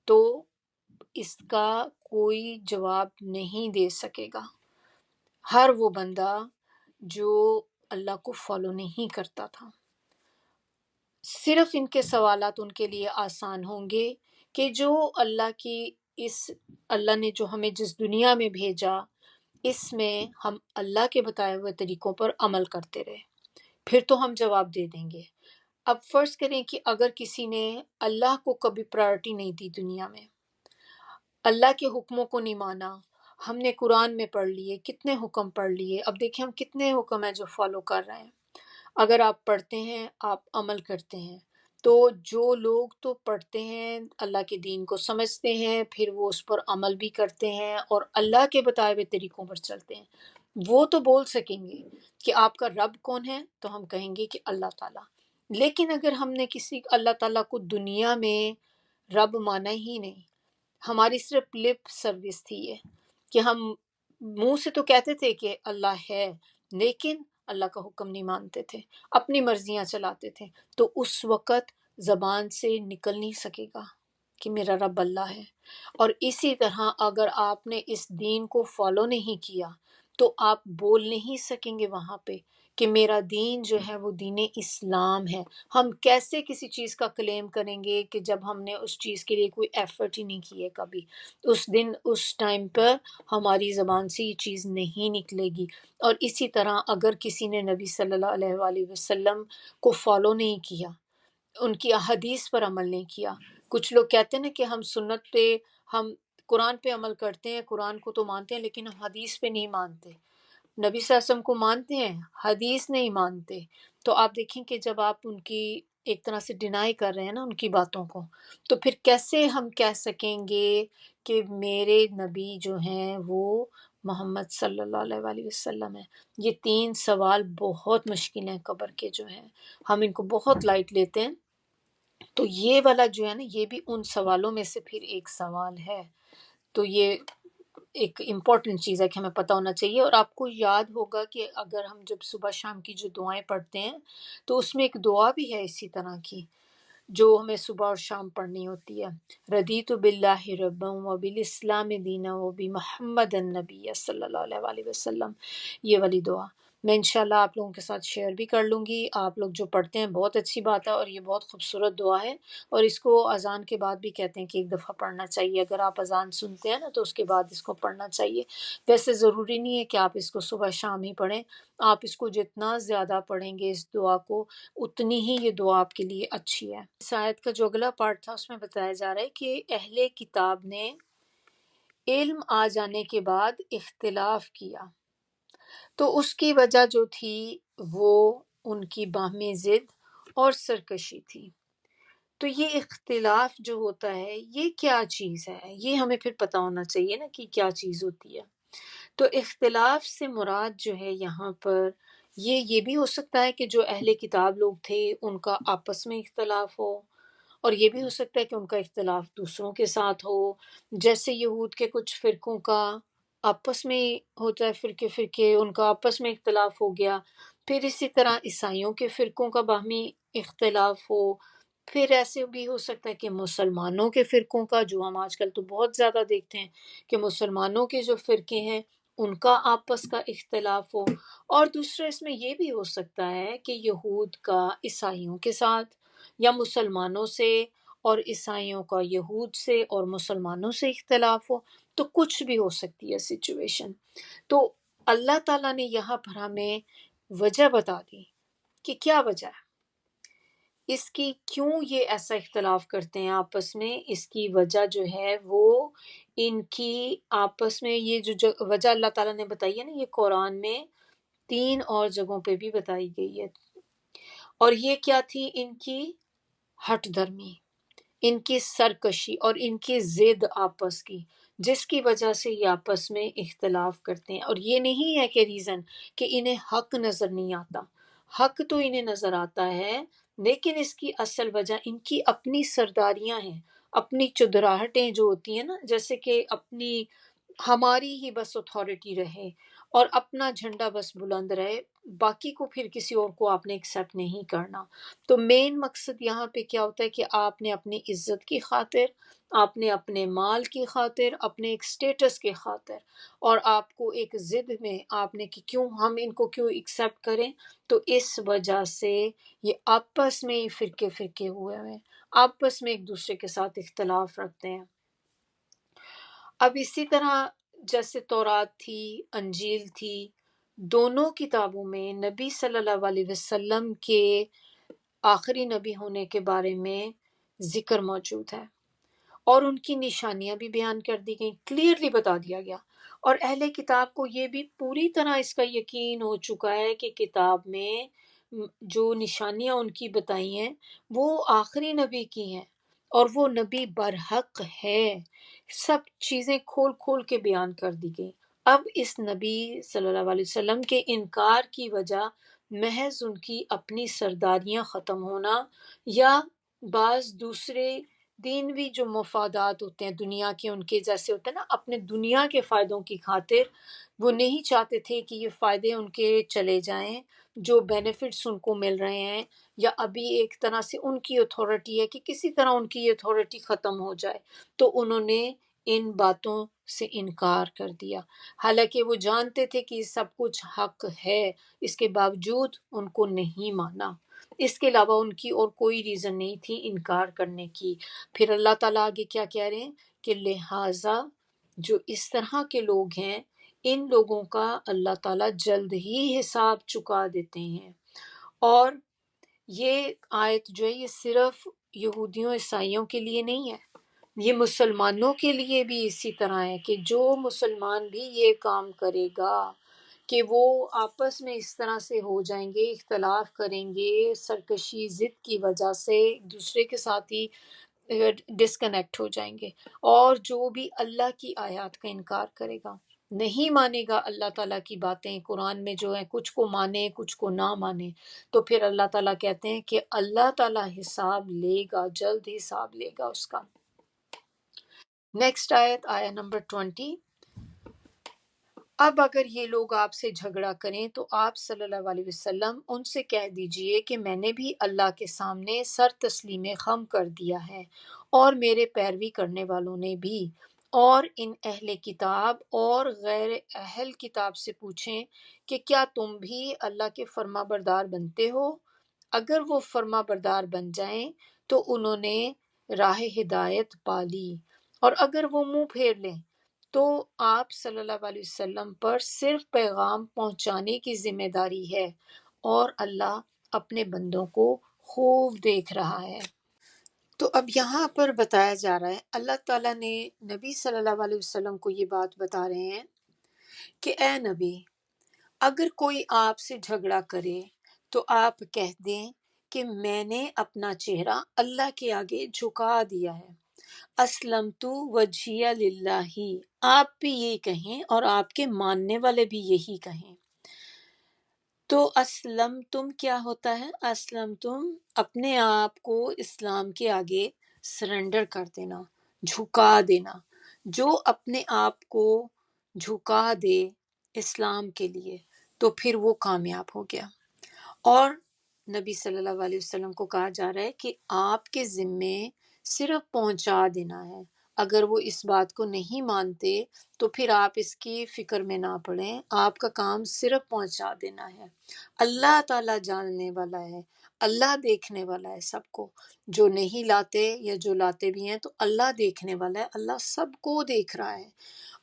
تو اس کا کوئی جواب نہیں دے سکے گا. ہر وہ بندہ جو اللہ کو فالو نہیں کرتا تھا، صرف ان کے سوالات ان کے لیے آسان ہوں گے کہ جو اللہ نے جو ہمیں جس دنیا میں بھیجا، اس میں ہم اللہ کے بتائے ہوئے طریقوں پر عمل کرتے رہے، پھر تو ہم جواب دے دیں گے. اب فرض کریں کہ اگر کسی نے اللہ کو کبھی پرائرٹی نہیں دی دنیا میں، اللہ کے حکموں کو نہیں مانا. ہم نے قرآن میں پڑھ لیے، کتنے حکم پڑھ لیے، اب دیکھیں ہم کتنے حکم ہیں جو فالو کر رہے ہیں. اگر آپ پڑھتے ہیں، آپ عمل کرتے ہیں، تو جو لوگ تو پڑھتے ہیں، اللہ کے دین کو سمجھتے ہیں، پھر وہ اس پر عمل بھی کرتے ہیں اور اللہ کے بتائے ہوئے طریقوں پر چلتے ہیں، وہ تو بول سکیں گے کہ آپ کا رب کون ہے، تو ہم کہیں گے کہ اللہ تعالیٰ. لیکن اگر ہم نے کسی اللہ تعالیٰ کو دنیا میں رب مانا ہی نہیں، ہماری صرف لپ سروس تھی یہ کہ ہم منہ سے تو کہتے تھے کہ اللہ ہے، لیکن اللہ کا حکم نہیں مانتے تھے، اپنی مرضیاں چلاتے تھے، تو اس وقت زبان سے نکل نہیں سکے گا کہ میرا رب اللہ ہے. اور اسی طرح اگر آپ نے اس دین کو فالو نہیں کیا تو آپ بول نہیں سکیں گے وہاں پہ کہ میرا دین جو ہے وہ دین اسلام ہے. ہم کیسے کسی چیز کا کلیم کریں گے کہ جب ہم نے اس چیز کے لیے کوئی ایفرٹ ہی نہیں کیے کبھی؟ اس ٹائم پر ہماری زبان سے یہ چیز نہیں نکلے گی. اور اسی طرح اگر کسی نے نبی صلی اللہ علیہ وآلہ وسلم کو فالو نہیں کیا، ان کی احادیث پر عمل نہیں کیا. کچھ لوگ کہتے ہیں نا کہ ہم سنت پہ، ہم قرآن پہ عمل کرتے ہیں، قرآن کو تو مانتے ہیں لیکن ہم حدیث پہ نہیں مانتے. نبی صلی اللہ علیہ وسلم کو مانتے ہیں، حدیث نہیں مانتے. تو آپ دیکھیں کہ جب آپ ان کی ایک طرح سے ڈینائی کر رہے ہیں نا ان کی باتوں کو، تو پھر کیسے ہم کہہ سکیں گے کہ میرے نبی جو ہیں وہ محمد صلی اللہ علیہ وآلہ وسلم ہیں؟ یہ 3 سوال بہت مشکل ہیں قبر کے جو ہیں، ہم ان کو بہت لائٹ لیتے ہیں. تو یہ والا جو ہے نا یہ بھی ان سوالوں میں سے پھر ایک سوال ہے. تو یہ ایک امپورٹنٹ چیز ہے کہ ہمیں پتہ ہونا چاہیے. اور آپ کو یاد ہوگا کہ اگر ہم جب صبح شام کی جو دعائیں پڑھتے ہیں تو اس میں ایک دعا بھی ہے اسی طرح کی جو ہمیں صبح اور شام پڑھنی ہوتی ہے. رضیت باللہ ربا وبالاسلام دینا وبمحمد النبی صلی اللہ علیہ وآلہ وسلم. یہ والی دعا میں انشاءاللہ آپ لوگوں کے ساتھ شیئر بھی کر لوں گی. آپ لوگ جو پڑھتے ہیں بہت اچھی بات ہے، اور یہ بہت خوبصورت دعا ہے، اور اس کو اذان کے بعد بھی کہتے ہیں کہ ایک دفعہ پڑھنا چاہیے. اگر آپ اذان سنتے ہیں نا تو اس کے بعد اس کو پڑھنا چاہیے. ویسے ضروری نہیں ہے کہ آپ اس کو صبح شام ہی پڑھیں، آپ اس کو جتنا زیادہ پڑھیں گے اس دعا کو اتنی ہی یہ دعا آپ کے لیے اچھی ہے. اس آیت کا جو اگلا پارٹ تھا اس میں بتایا جا رہا ہے کہ اہل کتاب نے علم آ جانے کے بعد اختلاف کیا، تو اس کی وجہ جو تھی وہ ان کی باہمی ضد اور سرکشی تھی. تو یہ اختلاف جو ہوتا ہے یہ کیا چیز ہے، یہ ہمیں پھر پتہ ہونا چاہیے نا کہ کیا چیز ہوتی ہے. تو اختلاف سے مراد جو ہے یہاں پر یہ بھی ہو سکتا ہے کہ جو اہل کتاب لوگ تھے ان کا آپس میں اختلاف ہو، اور یہ بھی ہو سکتا ہے کہ ان کا اختلاف دوسروں کے ساتھ ہو، جیسے یہود کے کچھ فرقوں کا آپس میں ہوتا ہے، فرقے ان کا آپس میں اختلاف ہو گیا. پھر اسی طرح عیسائیوں کے فرقوں کا باہمی اختلاف ہو، پھر ایسے بھی ہو سکتا ہے کہ مسلمانوں کے فرقوں کا، جو ہم آج کل تو بہت زیادہ دیکھتے ہیں کہ مسلمانوں کے جو فرقے ہیں ان کا آپس کا اختلاف ہو، اور دوسرا اس میں یہ بھی ہو سکتا ہے کہ یہود کا عیسائیوں کے ساتھ، یا مسلمانوں سے اور عیسائیوں کا یہود سے اور مسلمانوں سے اختلاف ہو، تو کچھ بھی ہو سکتی ہے سچویشن۔ تو اللہ تعالیٰ نے یہاں پر ہمیں وجہ بتا دی کہ کیا وجہ ہے اس کی، کیوں یہ ایسا اختلاف کرتے ہیں آپس میں۔ اس کی وجہ جو ہے وہ ان کی آپس میں، یہ جو وجہ اللہ تعالیٰ نے بتائی ہے نا، یہ قرآن میں 3 اور جگہوں پہ بھی بتائی گئی ہے۔ اور یہ کیا تھی؟ ان کی ہٹ درمی، ان کی سرکشی اور ان کی ضد آپس کی، جس کی وجہ سے یہ آپس میں اختلاف کرتے ہیں۔ اور یہ نہیں ہے کہ ریزن کہ انہیں حق نظر نہیں آتا، حق تو انہیں نظر آتا ہے، لیکن اس کی اصل وجہ ان کی اپنی سرداریاں ہیں، اپنی چدراہٹیں جو ہوتی ہیں نا، جیسے کہ اپنی، ہماری ہی بس اتھارٹی رہے اور اپنا جھنڈا بس بلند رہے، باقی کو پھر کسی اور کو آپ نے ایکسیپٹ نہیں کرنا۔ تو مین مقصد یہاں پہ کیا ہوتا ہے کہ آپ نے اپنی عزت کی خاطر، آپ نے اپنے مال کی خاطر، اپنے ایک سٹیٹس کے خاطر، اور آپ کو ایک ضد میں آپ نے کہ کیوں ہم ان کو کیوں ایکسیپٹ کریں، تو اس وجہ سے یہ آپس میں ہی فرقے فرقے ہوئے ہوئے ہیں، آپس میں ایک دوسرے کے ساتھ اختلاف رکھتے ہیں۔ اب اسی طرح جیسے تورات تھی، انجیل تھی، دونوں کتابوں میں نبی صلی اللہ علیہ وسلم کے آخری نبی ہونے کے بارے میں ذکر موجود ہے، اور ان کی نشانیاں بھی بیان کر دی گئیں، کلیئرلی بتا دیا گیا۔ اور اہل کتاب کو یہ بھی پوری طرح اس کا یقین ہو چکا ہے کہ کتاب میں جو نشانیاں ان کی بتائی ہیں وہ آخری نبی کی ہیں، اور وہ نبی برحق ہے، سب چیزیں کھول کھول کے بیان کر دی گئی۔ اب اس نبی صلی اللہ علیہ وسلم کے انکار کی وجہ محض ان کی اپنی سرداریاں ختم ہونا، یا بعض دوسرے دینوی جو مفادات ہوتے ہیں دنیا کے، ان کے جیسے ہوتا ہے نا، اپنے دنیا کے فائدوں کی خاطر وہ نہیں چاہتے تھے کہ یہ فائدے ان کے چلے جائیں، جو بینیفٹس ان کو مل رہے ہیں، یا ابھی ایک طرح سے ان کی اتھارٹی ہے کہ کسی طرح ان کی اتھارٹی ختم ہو جائے، تو انہوں نے ان باتوں سے انکار کر دیا، حالانکہ وہ جانتے تھے کہ یہ سب کچھ حق ہے، اس کے باوجود ان کو نہیں مانا۔ اس کے علاوہ ان کی اور کوئی ریزن نہیں تھی انکار کرنے کی۔ پھر اللہ تعالیٰ آگے کیا کہہ رہے ہیں کہ لہٰذا جو اس طرح کے لوگ ہیں، ان لوگوں کا اللہ تعالیٰ جلد ہی حساب چکا دیتے ہیں۔ اور یہ آیت جو ہے یہ صرف یہودیوں عیسائیوں کے لیے نہیں ہے، یہ مسلمانوں کے لیے بھی اسی طرح ہے کہ جو مسلمان بھی یہ کام کرے گا کہ وہ آپس میں اس طرح سے ہو جائیں گے، اختلاف کریں گے، سرکشی ضد کی وجہ سے ایک دوسرے کے ساتھ ہی ڈسکنیکٹ ہو جائیں گے، اور جو بھی اللہ کی آیات کا انکار کرے گا، نہیں مانے گا اللہ تعالیٰ کی باتیں قرآن میں جو ہیں، کچھ کو مانے کچھ کو نہ مانے، تو پھر اللہ تعالیٰ کہتے ہیں کہ اللہ تعالیٰ حساب لے گا، جلد حساب لے گا اس کا۔ نیکسٹ آیت، آیت نمبر 20۔ اب اگر یہ لوگ آپ سے جھگڑا کریں تو آپ صلی اللہ علیہ وسلم ان سے کہہ دیجئے کہ میں نے بھی اللہ کے سامنے سر تسلیم خم کر دیا ہے، اور میرے پیروی کرنے والوں نے بھی۔ اور ان اہل کتاب اور غیر اہل کتاب سے پوچھیں کہ کیا تم بھی اللہ کے فرما بردار بنتے ہو؟ اگر وہ فرما بردار بن جائیں تو انہوں نے راہ ہدایت پا لی، اور اگر وہ منہ پھیر لیں تو آپ صلی اللہ علیہ وسلم پر صرف پیغام پہنچانے کی ذمہ داری ہے، اور اللہ اپنے بندوں کو خوب دیکھ رہا ہے۔ تو اب یہاں پر بتایا جا رہا ہے، اللہ تعالیٰ نے نبی صلی اللہ علیہ وسلم کو یہ بات بتا رہے ہیں کہ اے نبی، اگر کوئی آپ سے جھگڑا کرے تو آپ کہہ دیں کہ میں نے اپنا چہرہ اللہ کے آگے جھکا دیا ہے، اسلمت وجہی للہ، آپ بھی یہی کہیں اور آپ کے ماننے والے بھی یہی کہیں۔ تو اسلم تم کیا ہوتا ہے؟ اسلم تم اپنے آپ کو اسلام کے آگے سرنڈر کر دینا، جھکا دینا۔ جو اپنے آپ کو جھکا دے اسلام کے لیے تو پھر وہ کامیاب ہو گیا۔ اور نبی صلی اللہ علیہ وسلم کو کہا جا رہا ہے کہ آپ کے ذمے صرف پہنچا دینا ہے، اگر وہ اس بات کو نہیں مانتے تو پھر آپ اس کی فکر میں نہ پڑیں، آپ کا کام صرف پہنچا دینا ہے۔ اللہ تعالیٰ جاننے والا ہے، اللہ دیکھنے والا ہے سب کو، جو نہیں لاتے یا جو لاتے بھی ہیں تو اللہ دیکھنے والا ہے، اللہ سب کو دیکھ رہا ہے۔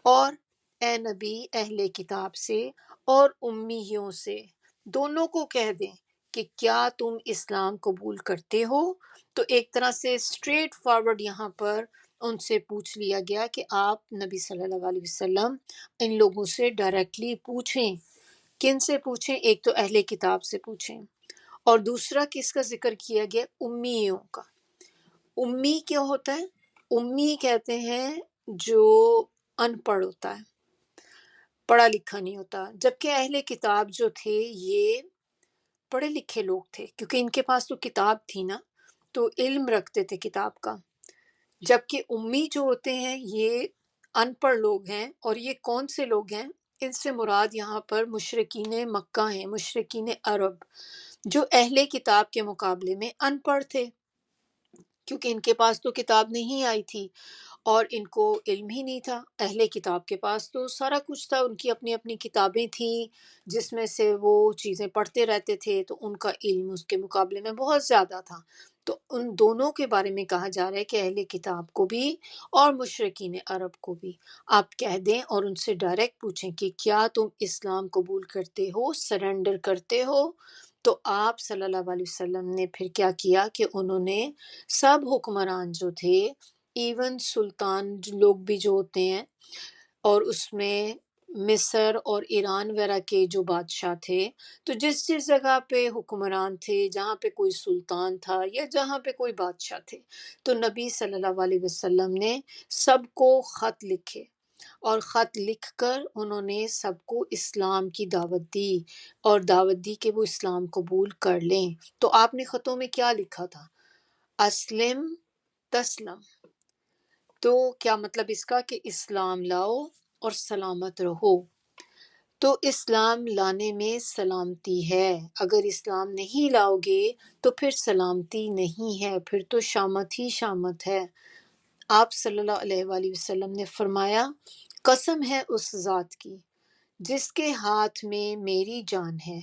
اور اے نبی اہل کتاب سے اور امیوں سے دونوں کو کہہ دیں کہ کیا تم اسلام قبول کرتے ہو؟ تو ایک طرح سے اسٹریٹ فارورڈ یہاں پر ان سے پوچھ لیا گیا کہ آپ نبی صلی اللہ علیہ وسلم ان لوگوں سے ڈائریکٹلی پوچھیں۔ کن سے پوچھیں؟ ایک تو اہل کتاب سے پوچھیں، اور دوسرا کس کا ذکر کیا گیا؟ امیوں کا۔ امی کیا ہوتا ہے؟ امی کہتے ہیں جو ان پڑھ ہوتا ہے، پڑھا لکھا نہیں ہوتا، جبکہ اہل کتاب جو تھے یہ پڑھے لکھے لوگ تھے، کیونکہ ان کے پاس تو کتاب تھی نا، تو علم رکھتے تھے کتاب کا۔ جبکہ امی جو ہوتے ہیں یہ ان پڑھ لوگ ہیں، اور یہ کون سے لوگ ہیں؟ ان سے مراد یہاں پر مشرکین مکہ ہیں، مشرکین عرب، جو اہل کتاب کے مقابلے میں ان پڑھ تھے، کیونکہ ان کے پاس تو کتاب نہیں آئی تھی اور ان کو علم ہی نہیں تھا۔ اہل کتاب کے پاس تو سارا کچھ تھا، ان کی اپنی اپنی کتابیں تھیں جس میں سے وہ چیزیں پڑھتے رہتے تھے، تو ان کا علم اس کے مقابلے میں بہت زیادہ تھا۔ تو ان دونوں کے بارے میں کہا جا رہا ہے کہ اہل کتاب کو بھی اور مشرکین عرب کو بھی آپ کہہ دیں اور ان سے ڈائریکٹ پوچھیں کہ کیا تم اسلام قبول کرتے ہو، سرنڈر کرتے ہو؟ تو آپ صلی اللہ علیہ وسلم نے پھر کیا کیا کہ انہوں نے سب حکمران جو تھے، ایون سلطان لوگ بھی جو ہوتے ہیں، اور اس میں مصر اور ایران وغیرہ کے جو بادشاہ تھے، تو جس جس جگہ پہ حکمران تھے، جہاں پہ کوئی سلطان تھا یا جہاں پہ کوئی بادشاہ تھے، تو نبی صلی اللہ علیہ وسلم نے سب کو خط لکھے، اور خط لکھ کر انہوں نے سب کو اسلام کی دعوت دی، اور دعوت دی کہ وہ اسلام قبول کر لیں۔ تو آپ نے خطوں میں کیا لکھا تھا؟ اسلم تسلم۔ تو کیا مطلب اس کا؟ کہ اسلام لاؤ اور سلامت رہو۔ تو اسلام لانے میں سلامتی ہے، اگر اسلام نہیں لاؤ گے تو پھر سلامتی نہیں ہے، پھر تو شامت ہی شامت ہے۔ آپ صلی اللہ علیہ وآلہ وسلم نے فرمایا، قسم ہے اس ذات کی جس کے ہاتھ میں میری جان ہے،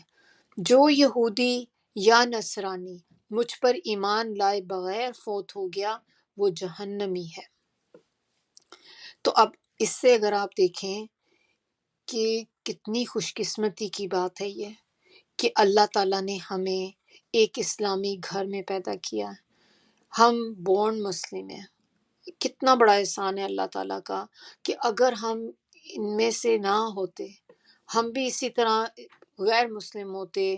جو یہودی یا نصرانی مجھ پر ایمان لائے بغیر فوت ہو گیا وہ جہنمی ہے۔ تو اب اس سے اگر آپ دیکھیں کہ کتنی خوش قسمتی کی بات ہے یہ، کہ اللہ تعالیٰ نے ہمیں ایک اسلامی گھر میں پیدا کیا، ہم بورن مسلم ہیں۔ کتنا بڑا احسان ہے اللہ تعالیٰ کا کہ اگر ہم ان میں سے نہ ہوتے، ہم بھی اسی طرح غیر مسلم ہوتے،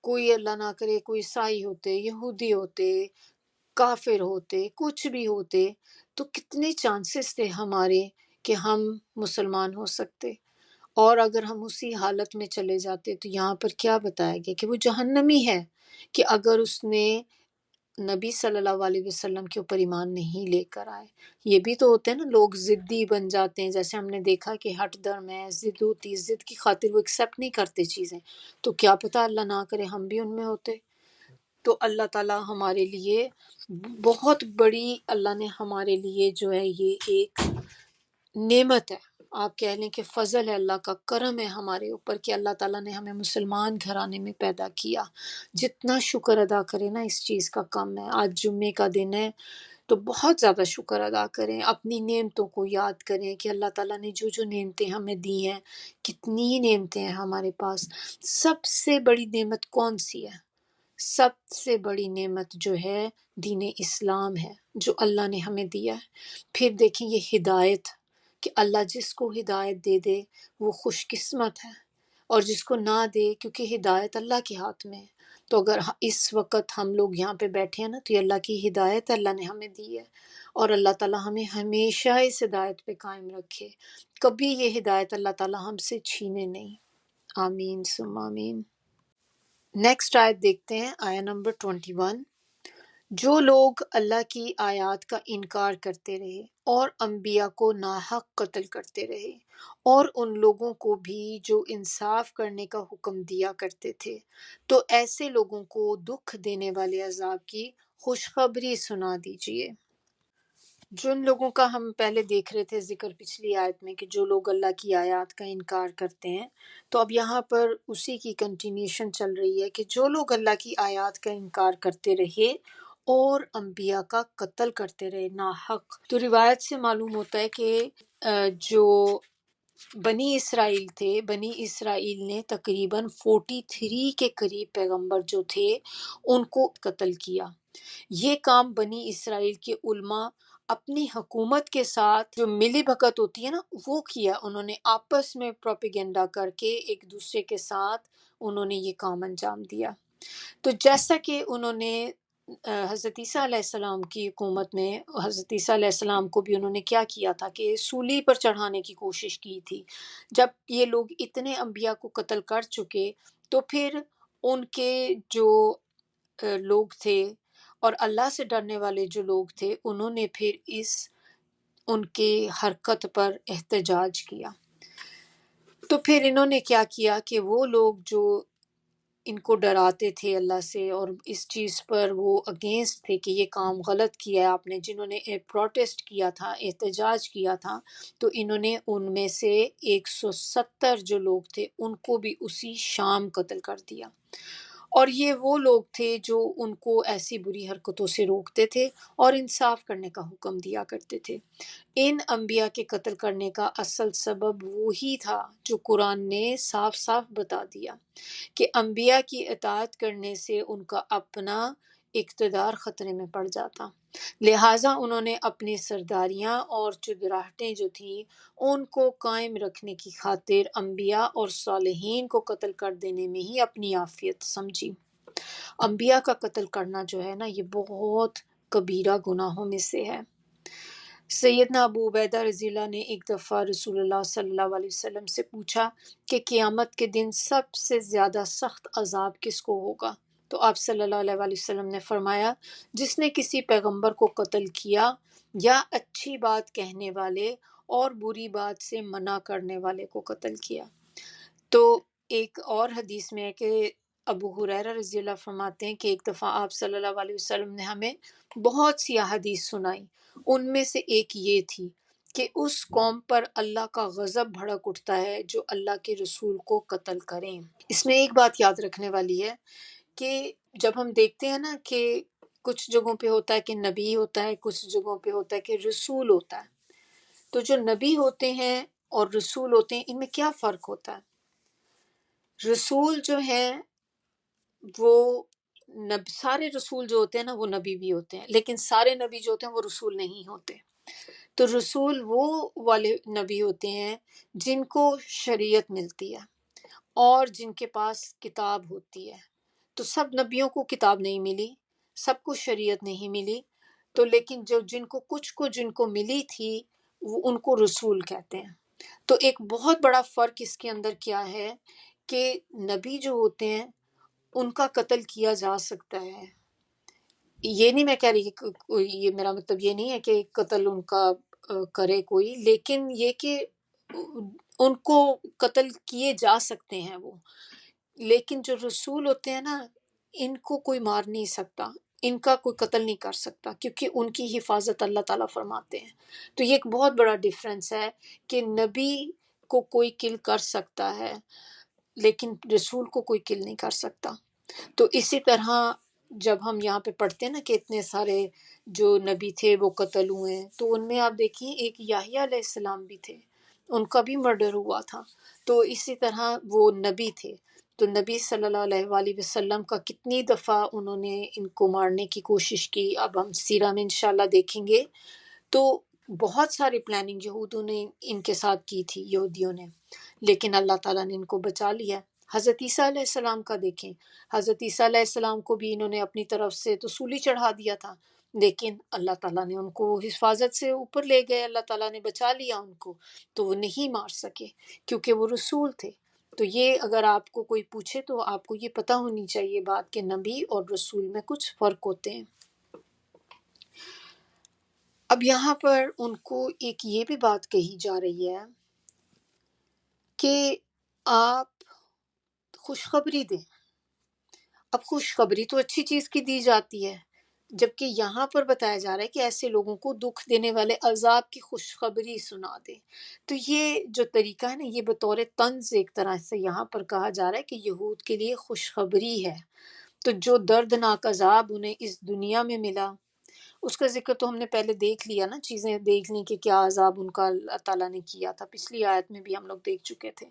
کوئی اللہ نہ کرے کوئی عیسائی ہوتے، یہودی ہوتے، کافر ہوتے، کچھ بھی ہوتے، تو کتنے چانسز تھے ہمارے کہ ہم مسلمان ہو سکتے، اور اگر ہم اسی حالت میں چلے جاتے تو یہاں پر کیا بتایا گیا کہ وہ جہنمی ہے، کہ اگر اس نے نبی صلی اللہ علیہ وسلم کے اوپر ایمان نہیں لے کر آئے۔ یہ بھی تو ہوتے ہیں نا، لوگ ضدی بن جاتے ہیں، جیسے ہم نے دیکھا کہ ہٹ درم ہے، ضد ہوتی، ضد کی خاطر وہ ایکسیپٹ نہیں کرتے چیزیں، تو کیا پتہ اللہ نہ کرے ہم بھی ان میں ہوتے۔ تو اللہ تعالیٰ ہمارے لیے بہت بڑی، اللہ نے ہمارے لیے جو ہے یہ ایک نعمت ہے، آپ کہہ لیں کہ فضل ہے، اللہ کا کرم ہے ہمارے اوپر کہ اللہ تعالیٰ نے ہمیں مسلمان گھرانے میں پیدا کیا۔ جتنا شکر ادا کریں نا اس چیز کا کم ہے۔ آج جمعے کا دن ہے تو بہت زیادہ شکر ادا کریں، اپنی نعمتوں کو یاد کریں کہ اللہ تعالیٰ نے جو جو نعمتیں ہمیں دی ہیں، کتنی ہی نعمتیں ہیں ہمارے پاس۔ سب سے بڑی نعمت کون سی ہے؟ سب سے بڑی نعمت جو ہے دین اسلام ہے، جو اللہ نے ہمیں دیا ہے۔ پھر دیکھیں یہ ہدایت، کہ اللہ جس کو ہدایت دے دے وہ خوش قسمت ہے، اور جس کو نہ دے، کیونکہ ہدایت اللہ کے ہاتھ میں ہے۔ تو اگر اس وقت ہم لوگ یہاں پہ بیٹھے ہیں نا، تو یہ اللہ کی ہدایت اللہ نے ہمیں دی ہے، اور اللہ تعالیٰ ہمیں ہمیشہ اس ہدایت پہ قائم رکھے، کبھی یہ ہدایت اللہ تعالیٰ ہم سے چھینے نہیں۔ آمین ثم آمین۔ نیکسٹ آیت دیکھتے ہیں، آیا نمبر 21۔ جو لوگ اللہ کی آیات کا انکار کرتے رہے اور انبیاء کو ناحق قتل کرتے رہے، اور ان لوگوں کو بھی جو انصاف کرنے کا حکم دیا کرتے تھے، تو ایسے لوگوں کو دکھ دینے والے عذاب کی خوشخبری سنا دیجیے۔ جن لوگوں کا ہم پہلے دیکھ رہے تھے ذکر پچھلی آیت میں، کہ جو لوگ اللہ کی آیات کا انکار کرتے ہیں، تو اب یہاں پر اسی کی کنٹینیوشن چل رہی ہے کہ جو لوگ اللہ کی آیات کا انکار کرتے رہے اور انبیاء کا قتل کرتے رہے ناحق۔ تو روایت سے معلوم ہوتا ہے کہ جو بنی اسرائیل تھے، بنی اسرائیل نے تقریباً 43 کے قریب پیغمبر جو تھے ان کو قتل کیا۔ یہ کام بنی اسرائیل کے علماء اپنی حکومت کے ساتھ جو ملی بھگت ہوتی ہے نا وہ کیا، انہوں نے آپس میں پروپیگنڈا کر کے ایک دوسرے کے ساتھ انہوں نے یہ کام انجام دیا۔ تو جیسا کہ انہوں نے حضرت عیسیٰ علیہ السلام کی حکومت میں حضرت عیسیٰ علیہ السلام کو بھی انہوں نے کیا کیا تھا کہ سولی پر چڑھانے کی کوشش کی تھی۔ جب یہ لوگ اتنے انبیاء کو قتل کر چکے تو پھر ان کے جو لوگ تھے اور اللہ سے ڈرنے والے جو لوگ تھے انہوں نے پھر ان کے حرکت پر احتجاج کیا۔ تو پھر انہوں نے کیا کیا کہ وہ لوگ جو ان کو ڈراتے تھے اللہ سے اور اس چیز پر وہ اگینسٹ تھے کہ یہ کام غلط کیا ہے آپ نے، جنہوں نے پروٹیسٹ کیا تھا، احتجاج کیا تھا، تو انہوں نے ان میں سے 170 جو لوگ تھے ان کو بھی اسی شام قتل کر دیا۔ اور یہ وہ لوگ تھے جو ان کو ایسی بری حرکتوں سے روکتے تھے اور انصاف کرنے کا حکم دیا کرتے تھے۔ ان انبیاء کے قتل کرنے کا اصل سبب وہی تھا جو قرآن نے صاف صاف بتا دیا کہ انبیاء کی اطاعت کرنے سے ان کا اپنا اقتدار خطرے میں پڑ جاتا، لہٰذا انہوں نے اپنی سرداریاں اور چودراہٹیں جو تھیں ان کو قائم رکھنے کی خاطر انبیاء اور صالحین کو قتل کر دینے میں ہی اپنی عافیت سمجھی۔ انبیاء کا قتل کرنا جو ہے نا یہ بہت کبیرہ گناہوں میں سے ہے۔ سیدنا ابو عبیدہ رضی اللہ نے ایک دفعہ رسول اللہ صلی اللہ علیہ وسلم سے پوچھا کہ قیامت کے دن سب سے زیادہ سخت عذاب کس کو ہوگا؟ تو آپ صلی اللہ علیہ وآلہ وسلم نے فرمایا جس نے کسی پیغمبر کو قتل کیا یا اچھی بات کہنے والے اور بری بات سے منع کرنے والے کو قتل کیا۔ تو ایک اور حدیث میں ہے کہ ابو ہریرہ رضی اللہ فرماتے ہیں کہ ایک دفعہ آپ صلی اللہ علیہ وسلم نے ہمیں بہت سی احادیث سنائی، ان میں سے ایک یہ تھی کہ اس قوم پر اللہ کا غضب بھڑک اٹھتا ہے جو اللہ کے رسول کو قتل کریں۔ اس میں ایک بات یاد رکھنے والی ہے کہ جب ہم دیکھتے ہیں نا کہ کچھ جگہوں پہ ہوتا ہے کہ نبی ہوتا ہے، کچھ جگہوں پہ ہوتا ہے کہ رسول ہوتا ہے، تو جو نبی ہوتے ہیں اور رسول ہوتے ہیں ان میں کیا فرق ہوتا ہے؟ رسول جو ہیں وہ سارے رسول جو ہوتے ہیں نا وہ نبی بھی ہوتے ہیں، لیکن سارے نبی جو ہوتے ہیں وہ رسول نہیں ہوتے۔ تو رسول وہ والے نبی ہوتے ہیں جن کو شریعت ملتی ہے اور جن کے پاس کتاب ہوتی ہے۔ تو سب نبیوں کو کتاب نہیں ملی، سب کو شریعت نہیں ملی، تو لیکن جن کو ملی تھی وہ ان کو رسول کہتے ہیں۔ تو ایک بہت بڑا فرق اس کے اندر کیا ہے کہ نبی جو ہوتے ہیں ان کا قتل کیا جا سکتا ہے، یہ نہیں میں کہہ رہی کہ یہ میرا مطلب یہ نہیں ہے کہ قتل ان کا کرے کوئی، لیکن یہ کہ ان کو قتل کیے جا سکتے ہیں وہ، لیکن جو رسول ہوتے ہیں نا ان کو کوئی مار نہیں سکتا، ان کا کوئی قتل نہیں کر سکتا کیونکہ ان کی حفاظت اللہ تعالیٰ فرماتے ہیں۔ تو یہ ایک بہت بڑا ڈیفرنس ہے کہ نبی کو کوئی کل کر سکتا ہے لیکن رسول کو کوئی کل نہیں کر سکتا۔ تو اسی طرح جب ہم یہاں پہ پڑھتے ہیں نا کہ اتنے سارے جو نبی تھے وہ قتل ہوئے ہیں، تو ان میں آپ دیکھیں ایک یحییٰ علیہ السلام بھی تھے، ان کا بھی مرڈر ہوا تھا۔ تو اسی طرح وہ نبی تھے، تو نبی صلی اللہ علیہ وآلہ وسلم کا کتنی دفعہ انہوں نے ان کو مارنے کی کوشش کی، اب ہم سیرہ میں انشاءاللہ دیکھیں گے۔ تو بہت ساری پلاننگ یہودوں نے ان کے ساتھ کی تھی، یہودیوں نے، لیکن اللہ تعالیٰ نے ان کو بچا لیا۔ حضرت عیسیٰ علیہ السلام کا دیکھیں، حضرت عیسیٰ علیہ السلام کو بھی انہوں نے اپنی طرف سے تو سولی چڑھا دیا تھا، لیکن اللہ تعالیٰ نے ان کو حفاظت سے اوپر لے گئے، اللہ تعالیٰ نے بچا لیا ان کو، تو وہ نہیں مار سکے کیونکہ وہ رسول تھے۔ تو یہ اگر آپ کو کوئی پوچھے تو آپ کو یہ پتہ ہونی چاہیے بات کہ نبی اور رسول میں کچھ فرق ہوتے ہیں۔ اب یہاں پر ان کو ایک یہ بھی بات کہی جا رہی ہے کہ آپ خوشخبری دیں. اب خوشخبری تو اچھی چیز کی دی جاتی ہے، جبکہ یہاں پر بتایا جا رہا ہے کہ ایسے لوگوں کو دکھ دینے والے عذاب کی خوشخبری سنا دیں. تو یہ جو طریقہ ہے نا، یہ بطور طنز ایک طرح سے یہاں پر کہا جا رہا ہے کہ یہود کے لیے خوشخبری ہے. تو جو دردناک عذاب انہیں اس دنیا میں ملا، اس کا ذکر تو ہم نے پہلے دیکھ لیا نا، چیزیں دیکھ لیں کہ کیا عذاب ان کا اللہ تعالیٰ نے کیا تھا، پچھلی آیت میں بھی ہم لوگ دیکھ چکے تھے.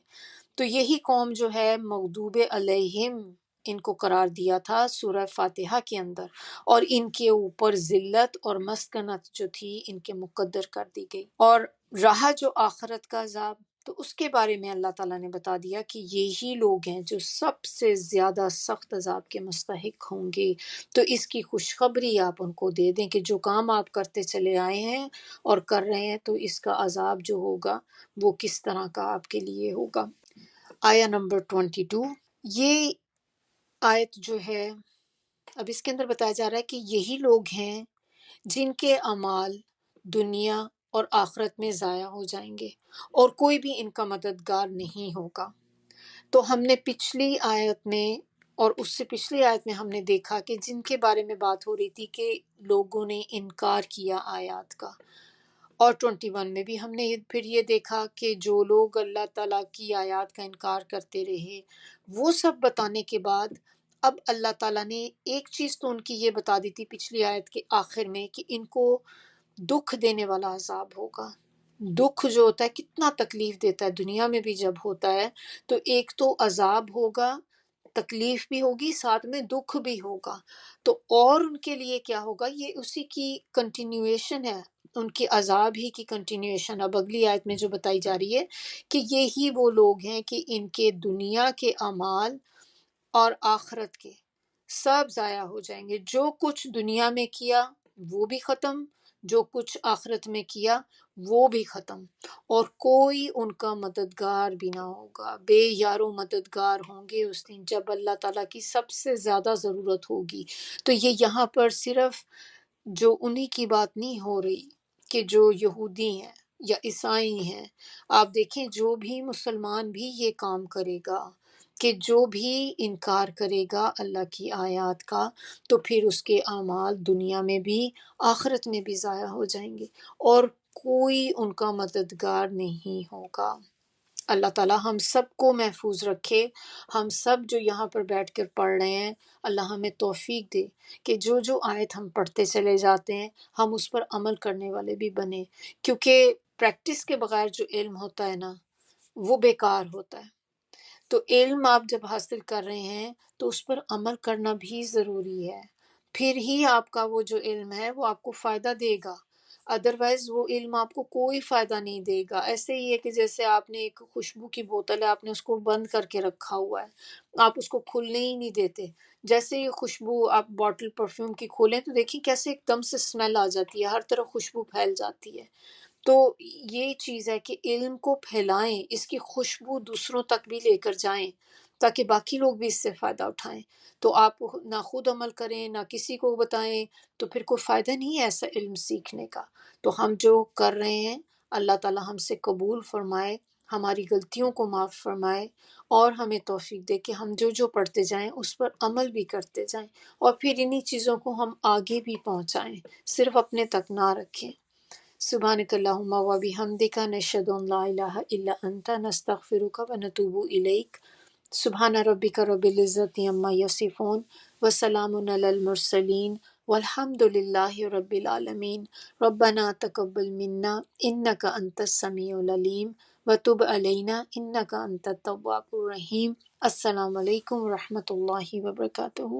تو یہی قوم جو ہے مغضوب علیہم ان کو قرار دیا تھا سورہ فاتحہ کے اندر، اور ان کے اوپر ذلت اور مسکنت جو تھی ان کے مقدر کر دی گئی. اور رہا جو آخرت کا عذاب، تو اس کے بارے میں اللہ تعالیٰ نے بتا دیا کہ یہی لوگ ہیں جو سب سے زیادہ سخت عذاب کے مستحق ہوں گے. تو اس کی خوشخبری آپ ان کو دے دیں کہ جو کام آپ کرتے چلے آئے ہیں اور کر رہے ہیں، تو اس کا عذاب جو ہوگا وہ کس طرح کا آپ کے لیے ہوگا. آیا نمبر 22، یہ آیت جو ہے اب اس کے اندر بتایا جا رہا ہے کہ یہی لوگ ہیں جن کے اعمال دنیا اور آخرت میں ضائع ہو جائیں گے اور کوئی بھی ان کا مددگار نہیں ہوگا. تو ہم نے پچھلی آیت میں اور اس سے پچھلی آیت میں ہم نے دیکھا کہ جن کے بارے میں بات ہو رہی تھی کہ لوگوں نے انکار کیا آیات کا، اور 21 میں بھی ہم نے پھر یہ دیکھا کہ جو لوگ اللہ تعالیٰ کی آیات کا انکار کرتے رہے، وہ سب بتانے کے بعد اب اللہ تعالیٰ نے ایک چیز تو ان کی یہ بتا دی تھی پچھلی آیت کے آخر میں کہ ان کو دکھ دینے والا عذاب ہوگا. دکھ جو ہوتا ہے کتنا تکلیف دیتا ہے، دنیا میں بھی جب ہوتا ہے تو ایک تو عذاب ہوگا، تکلیف بھی ہوگی، ساتھ میں دکھ بھی ہوگا. تو اور ان کے لیے کیا ہوگا، یہ اسی کی کنٹینیویشن ہے، ان کی عذاب ہی کی کنٹینیویشن. اب اگلی آیت میں جو بتائی جا رہی ہے کہ یہی وہ لوگ ہیں کہ ان کے دنیا کے اعمال اور آخرت کے سب ضائع ہو جائیں گے. جو کچھ دنیا میں کیا وہ بھی ختم، جو کچھ آخرت میں کیا وہ بھی ختم، اور کوئی ان کا مددگار بھی نہ ہوگا. بے یارو مددگار ہوں گے اس دن جب اللہ تعالیٰ کی سب سے زیادہ ضرورت ہوگی. تو یہ یہاں پر صرف جو انہی کی بات نہیں ہو رہی کہ جو یہودی ہیں یا عیسائی ہیں. آپ دیکھیں جو بھی مسلمان بھی یہ کام کرے گا کہ جو بھی انکار کرے گا اللہ کی آیات کا، تو پھر اس کے اعمال دنیا میں بھی آخرت میں بھی ضائع ہو جائیں گے اور کوئی ان کا مددگار نہیں ہوگا. اللہ تعالیٰ ہم سب کو محفوظ رکھے. ہم سب جو یہاں پر بیٹھ کر پڑھ رہے ہیں، اللہ ہمیں توفیق دے کہ جو جو آیت ہم پڑھتے چلے جاتے ہیں ہم اس پر عمل کرنے والے بھی بنیں، کیونکہ پریکٹس کے بغیر جو علم ہوتا ہے نا وہ بیکار ہوتا ہے. تو علم آپ جب حاصل کر رہے ہیں تو اس پر عمل کرنا بھی ضروری ہے، پھر ہی آپ کا وہ جو علم ہے وہ آپ کو فائدہ دے گا. ادروائز وہ علم آپ کو کوئی فائدہ نہیں دے گا. ایسے ہی ہے کہ جیسے آپ نے ایک خوشبو کی بوتل ہے، آپ نے اس کو بند کر کے رکھا ہوا ہے، آپ اس کو کھلنے ہی نہیں دیتے. جیسے ہی خوشبو آپ بوٹل پرفیوم کی کھولیں تو دیکھیں کیسے ایک دم سے اسمیل آ جاتی ہے، ہر طرف خوشبو پھیل جاتی ہے. تو یہ چیز ہے کہ علم کو پھیلائیں، اس کی خوشبو دوسروں تک بھی لے کر جائیں تاکہ باقی لوگ بھی اس سے فائدہ اٹھائیں. تو آپ نہ خود عمل کریں نہ کسی کو بتائیں تو پھر کوئی فائدہ نہیں ہے ایسا علم سیکھنے کا. تو ہم جو کر رہے ہیں اللہ تعالی ہم سے قبول فرمائے، ہماری غلطیوں کو معاف فرمائے، اور ہمیں توفیق دے کہ ہم جو جو پڑھتے جائیں اس پر عمل بھی کرتے جائیں، اور پھر انہی چیزوں کو ہم آگے بھی پہنچائیں، صرف اپنے تک نہ رکھیں. سبحانک اللہم و بحمدک نشہد ان لا الہ الا انت نستغفرک و نتوب الیک. سبحان ربک رب العزت عما یصفون وسلام علی المرسلین والحمد للہ رب العالمین. ربنا تقبل منا انک انت السمیع العلیم وتب علینا انک انت التواب الرحیم. السلام علیکم ورحمۃ اللہ وبرکاتہ.